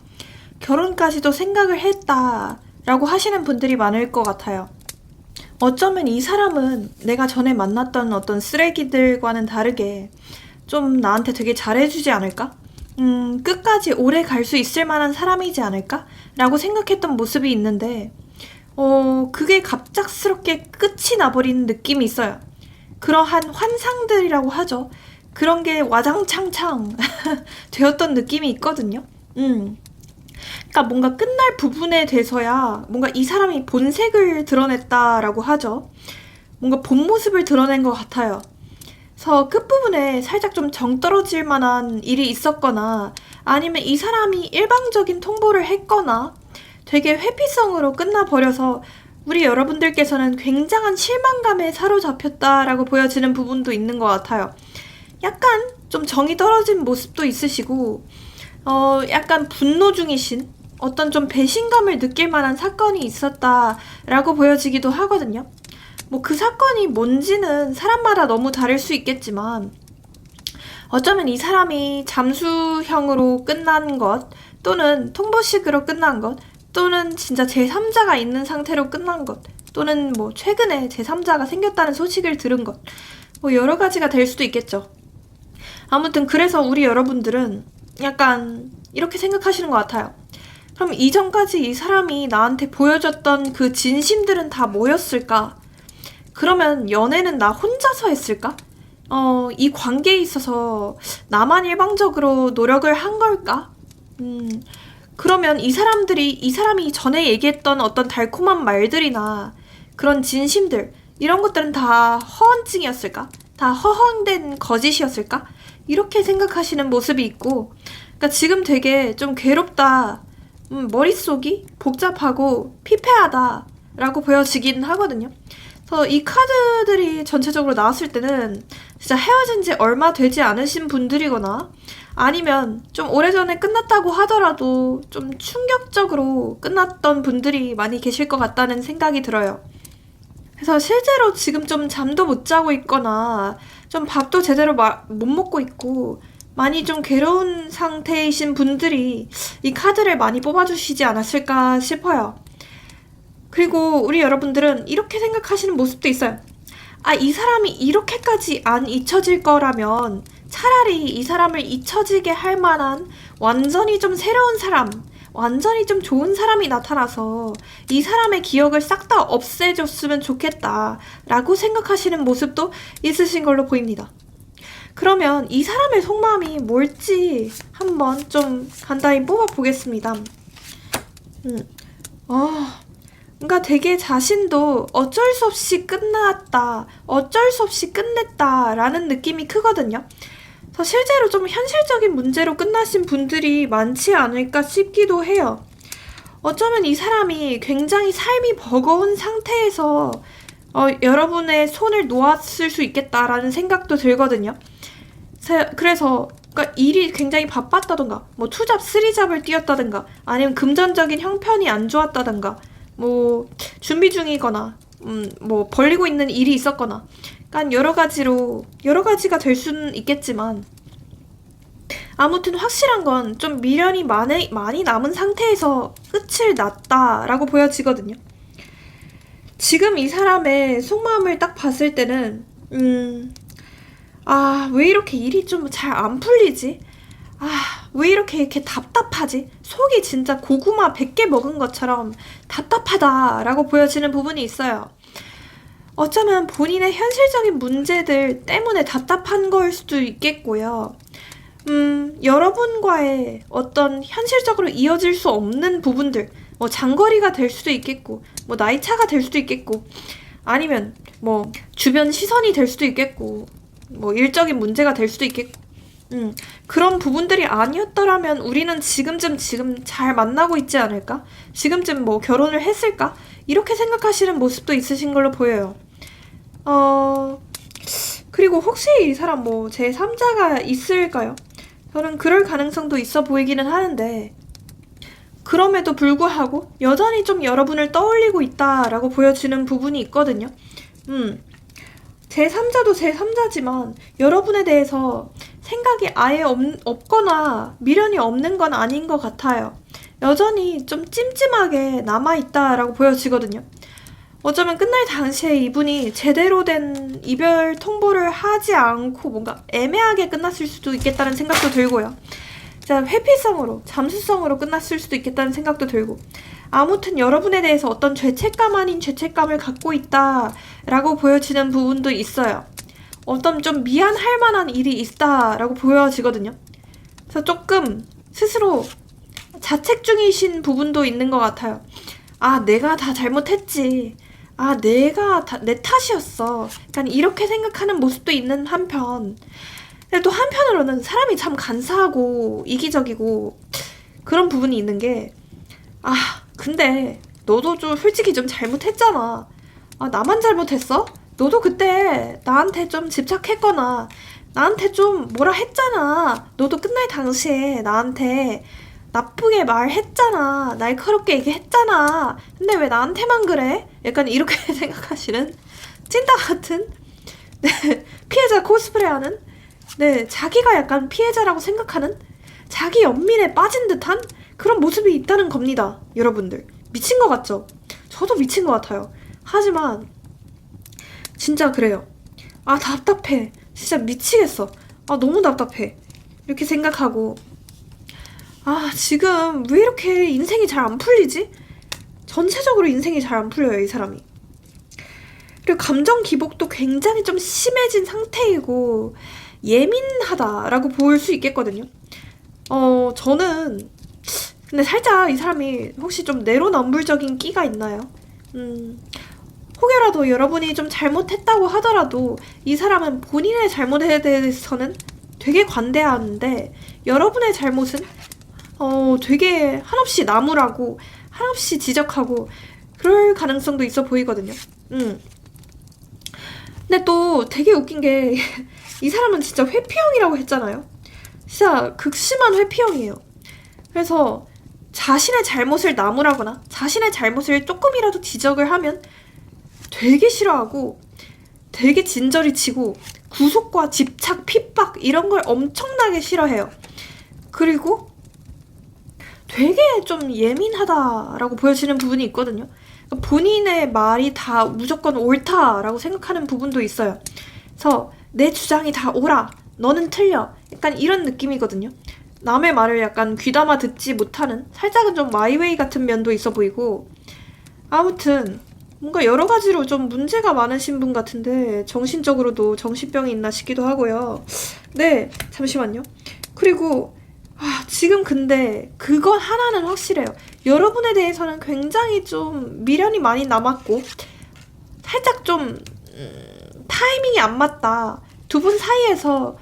결혼까지도 생각을 했다라고 하시는 분들이 많을 것 같아요. 어쩌면 이 사람은 내가 전에 만났던 어떤 쓰레기들과는 다르게 좀 나한테 되게 잘해주지 않을까? 끝까지 오래 갈 수 있을 만한 사람이지 않을까? 라고 생각했던 모습이 있는데, 그게 갑작스럽게 끝이 나버리는 느낌이 있어요. 그러한 환상들이라고 하죠. 그런 게 와장창창 되었던 느낌이 있거든요. 그러니까 뭔가 끝날 부분에 돼서야 뭔가 이 사람이 본색을 드러냈다라고 하죠. 뭔가 본 모습을 드러낸 것 같아요. 그래서 끝부분에 살짝 좀 정 떨어질 만한 일이 있었거나 아니면 이 사람이 일방적인 통보를 했거나 되게 회피성으로 끝나버려서 우리 여러분들께서는 굉장한 실망감에 사로잡혔다라고 보여지는 부분도 있는 것 같아요. 약간 좀 정이 떨어진 모습도 있으시고 약간 분노 중이신 어떤 좀 배신감을 느낄 만한 사건이 있었다라고 보여지기도 하거든요. 뭐 그 사건이 뭔지는 사람마다 너무 다를 수 있겠지만 어쩌면 이 사람이 잠수형으로 끝난 것 또는 통보식으로 끝난 것 또는 진짜 제3자가 있는 상태로 끝난 것 또는 뭐 최근에 제3자가 생겼다는 소식을 들은 것 뭐 여러 가지가 될 수도 있겠죠. 아무튼 그래서 우리 여러분들은 약간 이렇게 생각하시는 것 같아요. 그럼 이전까지 이 사람이 나한테 보여줬던 그 진심들은 다 뭐였을까? 그러면 연애는 나 혼자서 했을까? 이 관계에 있어서 나만 일방적으로 노력을 한 걸까? 그러면 이 사람이 전에 얘기했던 어떤 달콤한 말들이나 그런 진심들, 이런 것들은 다 허언증이었을까? 다 허황된 거짓이었을까? 이렇게 생각하시는 모습이 있고, 그러니까 지금 되게 좀 괴롭다, 머릿속이 복잡하고 피폐하다라고 보여지긴 하거든요. 그래서 이 카드들이 전체적으로 나왔을 때는 진짜 헤어진 지 얼마 되지 않으신 분들이거나 아니면 좀 오래전에 끝났다고 하더라도 좀 충격적으로 끝났던 분들이 많이 계실 것 같다는 생각이 들어요. 그래서 실제로 지금 좀 잠도 못 자고 있거나 좀 밥도 제대로 못 먹고 있고 많이 좀 괴로운 상태이신 분들이 이 카드를 많이 뽑아주시지 않았을까 싶어요. 그리고 우리 여러분들은 이렇게 생각하시는 모습도 있어요. 아, 이 사람이 이렇게까지 안 잊혀질 거라면 차라리 이 사람을 잊혀지게 할 만한 완전히 좀 새로운 사람, 완전히 좀 좋은 사람이 나타나서 이 사람의 기억을 싹 다 없애줬으면 좋겠다 라고 생각하시는 모습도 있으신 걸로 보입니다. 그러면 이 사람의 속마음이 뭘지 한번 좀 간단히 뽑아보겠습니다. 그러니까 되게 자신도 어쩔 수 없이 끝났다, 어쩔 수 없이 끝냈다 라는 느낌이 크거든요. 그래서 실제로 좀 현실적인 문제로 끝나신 분들이 많지 않을까 싶기도 해요. 어쩌면 이 사람이 굉장히 삶이 버거운 상태에서 여러분의 손을 놓았을 수 있겠다라는 생각도 들거든요. 그래서 그러니까 일이 굉장히 바빴다던가, 뭐 투잡, 쓰리잡을 뛰었다던가, 아니면 금전적인 형편이 안 좋았다던가, 뭐 준비 중이거나, 뭐 벌리고 있는 일이 있었거나, 그러니까 여러 가지가 될 수는 있겠지만, 아무튼 확실한 건 좀 미련이 많이 남은 상태에서 끝을 났다라고 보여지거든요. 지금 이 사람의 속마음을 딱 봤을 때는 왜 이렇게 일이 좀 잘 안 풀리지? 왜 이렇게 답답하지? 속이 진짜 고구마 100개 먹은 것처럼 답답하다라고 보여지는 부분이 있어요. 어쩌면 본인의 현실적인 문제들 때문에 답답한 걸 수도 있겠고요. 여러분과의 어떤 현실적으로 이어질 수 없는 부분들, 뭐 장거리가 될 수도 있겠고, 뭐 나이 차가 될 수도 있겠고, 아니면 뭐 주변 시선이 될 수도 있겠고, 뭐 일적인 문제가 될 수도 있겠고, 그런 부분들이 아니었더라면 우리는 지금 잘 만나고 있지 않을까? 지금쯤 뭐 결혼을 했을까? 이렇게 생각하시는 모습도 있으신 걸로 보여요. 그리고 혹시 이 사람 뭐 제3자가 있을까요? 저는 그럴 가능성도 있어 보이기는 하는데, 그럼에도 불구하고 여전히 좀 여러분을 떠올리고 있다라고 보여지는 부분이 있거든요. 제3자도 제3자지만 여러분에 대해서 생각이 아예 없거나 미련이 없는 건 아닌 것 같아요. 여전히 좀 찜찜하게 남아있다라고 보여지거든요. 어쩌면 끝날 당시에 이분이 제대로 된 이별 통보를 하지 않고 뭔가 애매하게 끝났을 수도 있겠다는 생각도 들고요. 자, 회피성으로, 잠수성으로 끝났을 수도 있겠다는 생각도 들고, 아무튼 여러분에 대해서 어떤 죄책감 아닌 죄책감을 갖고 있다라고 보여지는 부분도 있어요. 어떤 좀 미안할 만한 일이 있다라고 보여지거든요. 그래서 조금 스스로 자책 중이신 부분도 있는 것 같아요. 내가 다 잘못했지. 내가 다 내 탓이었어. 약간 이렇게 생각하는 모습도 있는 한편, 근데 또 한편으로는 사람이 참 간사하고 이기적이고 그런 부분이 있는 게, 근데 너도 좀 솔직히 좀 잘못했잖아. 나만 잘못했어? 너도 그때 나한테 좀 집착했거나 나한테 좀 뭐라 했잖아. 너도 끝날 당시에 나한테 나쁘게 말했잖아. 날카롭게 얘기했잖아. 근데 왜 나한테만 그래? 약간 이렇게 생각하시는 찐따 같은 피해자 코스프레하는, 자기가 약간 피해자라고 생각하는, 자기 연민에 빠진 듯한 그런 모습이 있다는 겁니다. 여러분들 미친 것 같죠? 저도 미친 것 같아요. 하지만 진짜 그래요. 답답해. 진짜 미치겠어. 너무 답답해. 이렇게 생각하고, 지금 왜 이렇게 인생이 잘 안 풀리지? 전체적으로 인생이 잘 안 풀려요, 이 사람이. 그리고 감정 기복도 굉장히 좀 심해진 상태이고 예민하다라고 볼 수 있겠거든요. 저는 근데 살짝 이 사람이 혹시 좀 내로남불적인 끼가 있나요? 혹여라도 여러분이 좀 잘못했다고 하더라도 이 사람은 본인의 잘못에 대해서는 되게 관대한데, 여러분의 잘못은 되게 한없이 나무라고, 한없이 지적하고 그럴 가능성도 있어 보이거든요. 근데 또 되게 웃긴 게 이 사람은 진짜 회피형이라고 했잖아요. 진짜 극심한 회피형이에요. 그래서 자신의 잘못을 나무라거나 자신의 잘못을 조금이라도 지적을 하면 되게 싫어하고 되게 진저리 치고 구속과 집착, 핍박 이런 걸 엄청나게 싫어해요. 그리고 되게 좀 예민하다라고 보여지는 부분이 있거든요. 본인의 말이 다 무조건 옳다라고 생각하는 부분도 있어요. 그래서 내 주장이 다 옳아, 너는 틀려, 약간 이런 느낌이거든요. 남의 말을 약간 귀담아 듣지 못하는, 살짝은 좀 마이웨이 같은 면도 있어 보이고, 아무튼 뭔가 여러 가지로 좀 문제가 많으신 분 같은데 정신적으로도 정신병이 있나 싶기도 하고요. 네, 잠시만요. 그리고 지금 근데 그건 하나는 확실해요. 여러분에 대해서는 굉장히 좀 미련이 많이 남았고 살짝 좀 타이밍이 안 맞다. 두 분 사이에서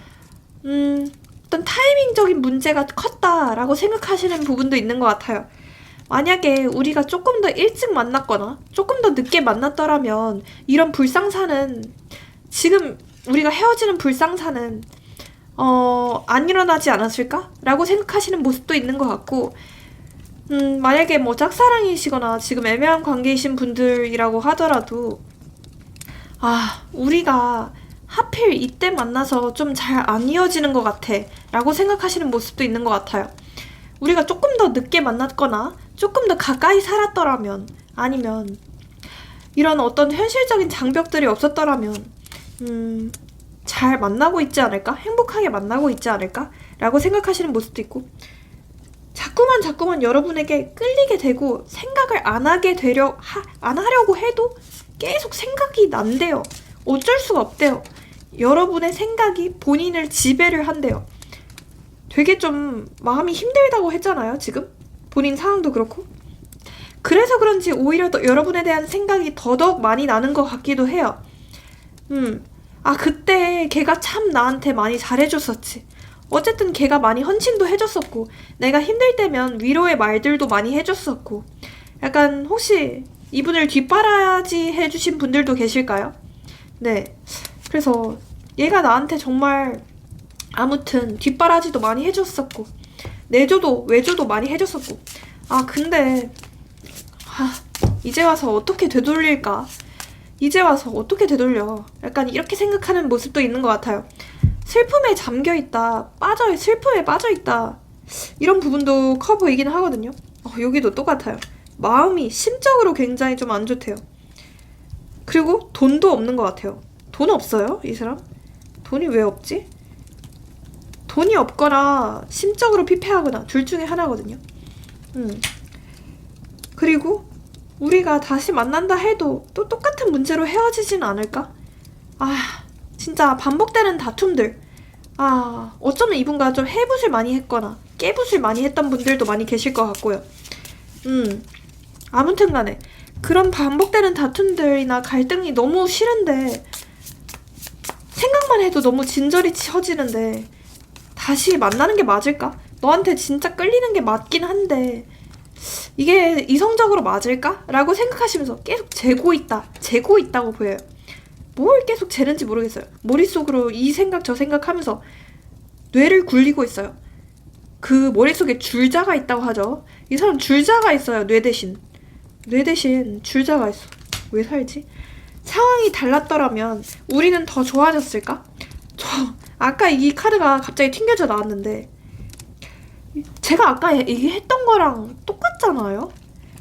어떤 타이밍적인 문제가 컸다라고 생각하시는 부분도 있는 것 같아요. 만약에 우리가 조금 더 일찍 만났거나 조금 더 늦게 만났더라면 이런 불상사는, 지금 우리가 헤어지는 불상사는 안 일어나지 않았을까? 라고 생각하시는 모습도 있는 것 같고, 만약에 뭐 짝사랑이시거나 지금 애매한 관계이신 분들이라고 하더라도, 우리가 하필 이때 만나서 좀 잘 안 이어지는 것 같아. 라고 생각하시는 모습도 있는 것 같아요. 우리가 조금 더 늦게 만났거나, 조금 더 가까이 살았더라면, 아니면, 이런 어떤 현실적인 장벽들이 없었더라면, 잘 만나고 있지 않을까? 행복하게 만나고 있지 않을까? 라고 생각하시는 모습도 있고, 자꾸만 여러분에게 끌리게 되고 생각을 안 하려고 해도 계속 생각이 난대요. 어쩔 수가 없대요. 여러분의 생각이 본인을 지배를 한대요. 되게 좀 마음이 힘들다고 했잖아요, 지금? 본인 상황도 그렇고. 그래서 그런지 오히려 더 여러분에 대한 생각이 더더욱 많이 나는 것 같기도 해요. 그때 걔가 참 나한테 많이 잘해줬었지. 어쨌든 걔가 많이 헌신도 해줬었고, 내가 힘들 때면 위로의 말들도 많이 해줬었고, 약간 혹시 이분을 뒷바라지 해주신 분들도 계실까요? 네. 그래서 얘가 나한테 정말 아무튼 뒷바라지도 많이 해줬었고, 내조도 외조도 많이 해줬었고, 근데 이제 와서 어떻게 되돌릴까? 이제 와서 어떻게 되돌려? 약간 이렇게 생각하는 모습도 있는 것 같아요. 슬픔에 잠겨있다, 슬픔에 빠져있다, 이런 부분도 커 보이긴 하거든요. 여기도 똑같아요. 마음이 심적으로 굉장히 좀 안 좋대요. 그리고 돈도 없는 것 같아요. 돈 없어요? 이 사람? 돈이 왜 없지? 돈이 없거나 심적으로 피폐하거나 둘 중에 하나거든요. 그리고 우리가 다시 만난다 해도 또 똑같은 문제로 헤어지진 않을까? 진짜 반복되는 다툼들. 어쩌면 이분과 좀 해붓을 많이 했거나 깨붓을 많이 했던 분들도 많이 계실 것 같고요. 아무튼 간에 그런 반복되는 다툼들이나 갈등이 너무 싫은데, 생각만 해도 너무 진저리 쳐지는데 다시 만나는 게 맞을까? 너한테 진짜 끌리는 게 맞긴 한데 이게 이성적으로 맞을까? 라고 생각하시면서 계속 재고 있다고 보여요. 뭘 계속 재는지 모르겠어요. 머릿속으로 이 생각 저 생각 하면서 뇌를 굴리고 있어요. 그 머릿속에 줄자가 있다고 하죠. 이 사람 줄자가 있어요. 뇌 대신 줄자가 있어. 왜 살지? 상황이 달랐더라면 우리는 더 좋아졌을까? 아까 이 카드가 갑자기 튕겨져 나왔는데 제가 아까 얘기했던 거랑 똑같잖아요?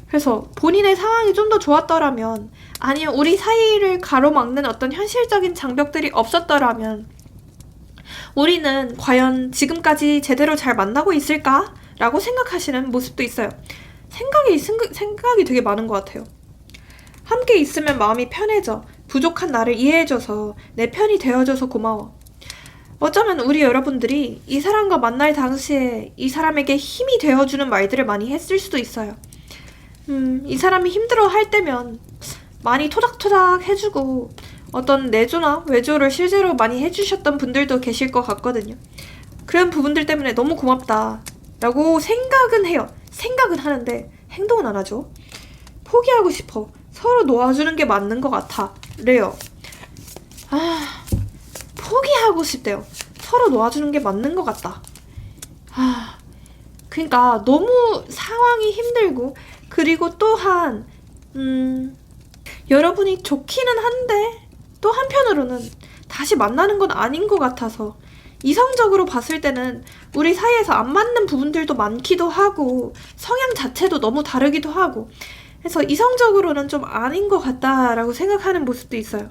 그래서 본인의 상황이 좀 더 좋았더라면, 아니면 우리 사이를 가로막는 어떤 현실적인 장벽들이 없었더라면 우리는 과연 지금까지 제대로 잘 만나고 있을까? 라고 생각하시는 모습도 있어요. 생각이 되게 많은 것 같아요. 함께 있으면 마음이 편해져. 부족한 나를 이해해줘서 내 편이 되어줘서 고마워. 어쩌면 우리 여러분들이 이 사람과 만날 당시에 이 사람에게 힘이 되어주는 말들을 많이 했을 수도 있어요. 이 사람이 힘들어 할 때면 많이 토닥토닥 해주고 어떤 내조나 외조를 실제로 많이 해주셨던 분들도 계실 것 같거든요. 그런 부분들 때문에 너무 고맙다 라고 생각은 해요. 생각은 하는데 행동은 안 하죠. 포기하고 싶어. 서로 놓아주는 게 맞는 것 같아. 래요. 포기하고 싶대요. 서로 놓아주는 게 맞는 것 같다. 그러니까 너무 상황이 힘들고, 그리고 또한 여러분이 좋기는 한데 또 한편으로는 다시 만나는 건 아닌 것 같아서, 이성적으로 봤을 때는 우리 사이에서 안 맞는 부분들도 많기도 하고 성향 자체도 너무 다르기도 하고 해서 이성적으로는 좀 아닌 것 같다라고 생각하는 모습도 있어요.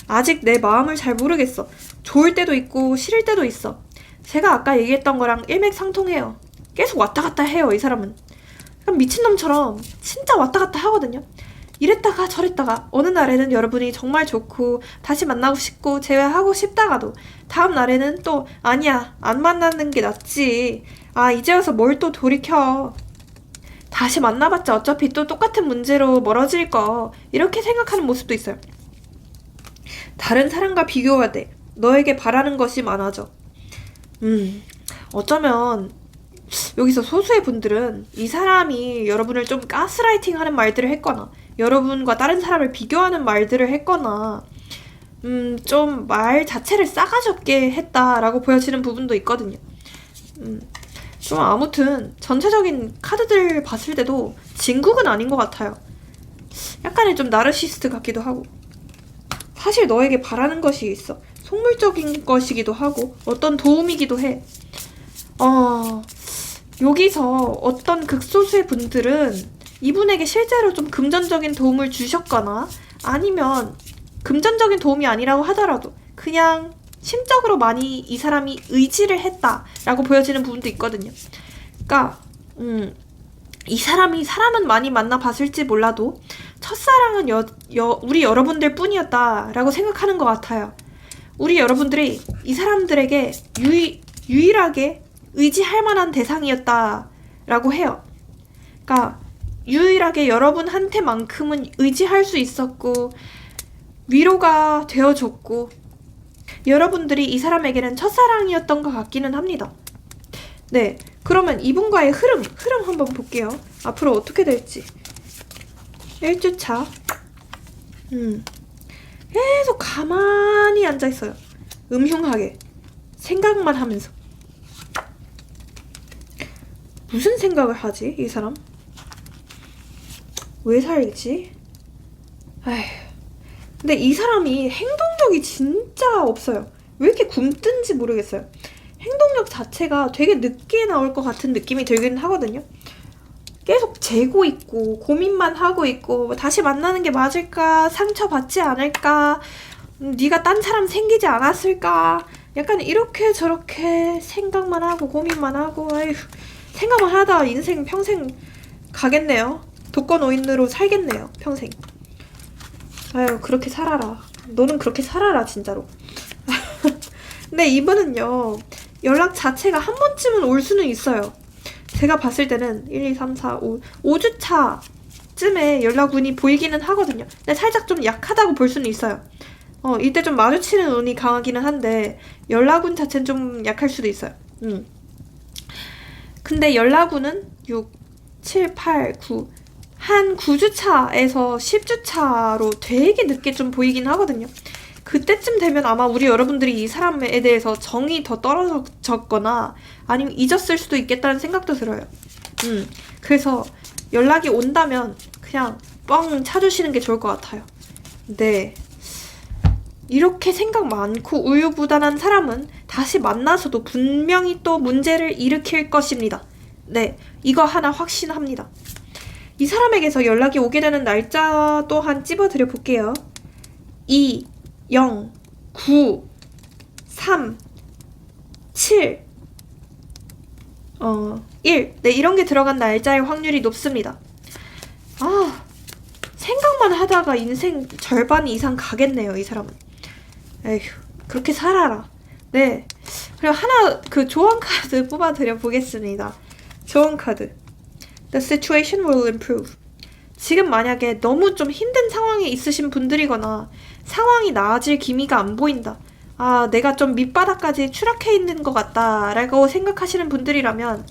아직 내 마음을 잘 모르겠어. 좋을 때도 있고 싫을 때도 있어. 제가 아까 얘기했던 거랑 일맥상통해요. 계속 왔다 갔다 해요, 이 사람은. 미친놈처럼 진짜 왔다 갔다 하거든요. 이랬다가 저랬다가 어느 날에는 여러분이 정말 좋고 다시 만나고 싶고 재회하고 싶다가도 다음 날에는 또 아니야, 안 만나는 게 낫지. 이제 와서 뭘 또 돌이켜. 다시 만나봤자 어차피 또 똑같은 문제로 멀어질 거. 이렇게 생각하는 모습도 있어요. 다른 사람과 비교가 돼. 너에게 바라는 것이 많아져. 어쩌면 여기서 소수의 분들은 이 사람이 여러분을 좀 가스라이팅 하는 말들을 했거나 여러분과 다른 사람을 비교하는 말들을 했거나 좀 말 자체를 싸가지 없게 했다라고 보여지는 부분도 있거든요. 좀 아무튼 전체적인 카드들 봤을 때도 진국은 아닌 것 같아요. 약간의 좀 나르시스트 같기도 하고, 사실 너에게 바라는 것이 있어. 속물적인 것이기도 하고 어떤 도움이기도 해. 여기서 어떤 극소수의 분들은 이분에게 실제로 좀 금전적인 도움을 주셨거나, 아니면 금전적인 도움이 아니라고 하더라도 그냥 심적으로 많이 이 사람이 의지를 했다라고 보여지는 부분도 있거든요. 그러니까 이 사람이 사람은 많이 만나봤을지 몰라도 첫사랑은 우리 여러분들 뿐이었다라고 생각하는 것 같아요. 우리 여러분들이 이 사람들에게 유일하게 의지할 만한 대상이었다라고 해요. 그러니까 유일하게 여러분한테만큼은 의지할 수 있었고 위로가 되어줬고, 여러분들이 이 사람에게는 첫사랑이었던 것 같기는 합니다. 네, 그러면 이분과의 흐름 한번 볼게요. 앞으로 어떻게 될지. 1주차 계속 가만히 앉아있어요. 음흉하게 생각만 하면서. 무슨 생각을 하지 이 사람? 왜 살지? 아휴. 근데 이 사람이 행동력이 진짜 없어요. 왜 이렇게 굼뜬지 모르겠어요. 행동력 자체가 되게 늦게 나올 것 같은 느낌이 들긴 하거든요. 계속 재고 있고 고민만 하고 있고, 다시 만나는 게 맞을까? 상처받지 않을까? 네가 딴 사람 생기지 않았을까? 약간 이렇게 저렇게 생각만 하고 고민만 하고, 아휴, 생각만 하다 인생 평생 가겠네요. 독거노인으로 살겠네요, 평생. 아유, 그렇게 살아라. 너는 그렇게 살아라, 진짜로. 근데 이분은요, 연락 자체가 한 번쯤은 올 수는 있어요. 제가 봤을 때는 1, 2, 3, 4, 5주차쯤에 연락운이 보이기는 하거든요. 근데 살짝 좀 약하다고 볼 수는 있어요. 이때 좀 마주치는 운이 강하기는 한데 연락운 자체는 좀 약할 수도 있어요. 근데 연락운은 6, 7, 8, 9, 한 9주차에서 10주차로 되게 늦게 좀 보이긴 하거든요. 그때쯤 되면 아마 우리 여러분들이 이 사람에 대해서 정이 더 떨어졌거나 아니면 잊었을 수도 있겠다는 생각도 들어요. 그래서 연락이 온다면 그냥 뻥 차주시는 게 좋을 것 같아요. 네. 이렇게 생각 많고 우유부단한 사람은 다시 만나서도 분명히 또 문제를 일으킬 것입니다. 네, 이거 하나 확신합니다. 이 사람에게서 연락이 오게 되는 날짜 또한 찝어드려 볼게요. 2, 0, 9, 3, 7, 1. 네, 이런 게 들어간 날짜일 확률이 높습니다. 생각만 하다가 인생 절반 이상 가겠네요, 이 사람은. 에휴, 그렇게 살아라. 네. 그리고 하나 조언 카드 뽑아드려 보겠습니다. 조언 카드. The situation will improve. 지금 만약에 너무 좀 힘든 상황에 있으신 분들이거나 상황이 나아질 기미가 안 보인다. 내가 좀 밑바닥까지 추락해 있는 것 같다 라고 생각하시는 분들이라면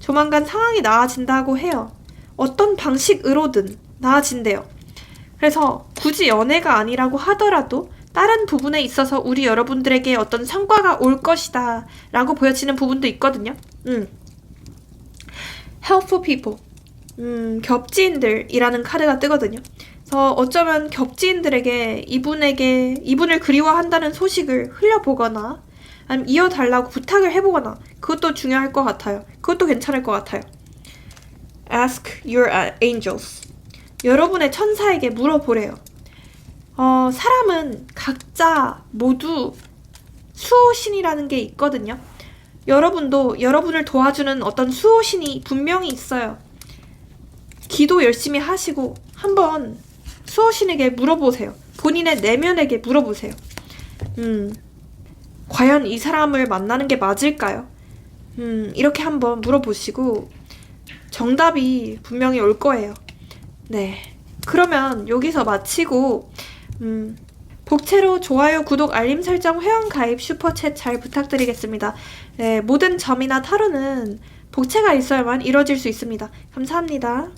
조만간 상황이 나아진다고 해요. 어떤 방식으로든 나아진대요. 그래서 굳이 연애가 아니라고 하더라도 다른 부분에 있어서 우리 여러분들에게 어떤 성과가 올 것이다 라고 보여지는 부분도 있거든요. Helpful people. 겹지인들이라는 카드가 뜨거든요. 그래서 어쩌면 겹지인들에게 이분을 그리워한다는 소식을 흘려보거나 아니면 이어달라고 부탁을 해보거나, 그것도 중요할 것 같아요. 그것도 괜찮을 것 같아요. Ask your angels. 여러분의 천사에게 물어보래요. 사람은 각자 모두 수호신이라는 게 있거든요. 여러분도 여러분을 도와주는 어떤 수호신이 분명히 있어요. 기도 열심히 하시고 한번 수호신에게 물어보세요. 본인의 내면에게 물어보세요. 과연 이 사람을 만나는 게 맞을까요? 이렇게 한번 물어보시고 정답이 분명히 올 거예요. 네. 그러면 여기서 마치고 복채로 좋아요, 구독, 알림 설정, 회원 가입, 슈퍼챗 잘 부탁드리겠습니다. 네, 모든 점이나 타로는 복채가 있어야만 이루어질 수 있습니다. 감사합니다.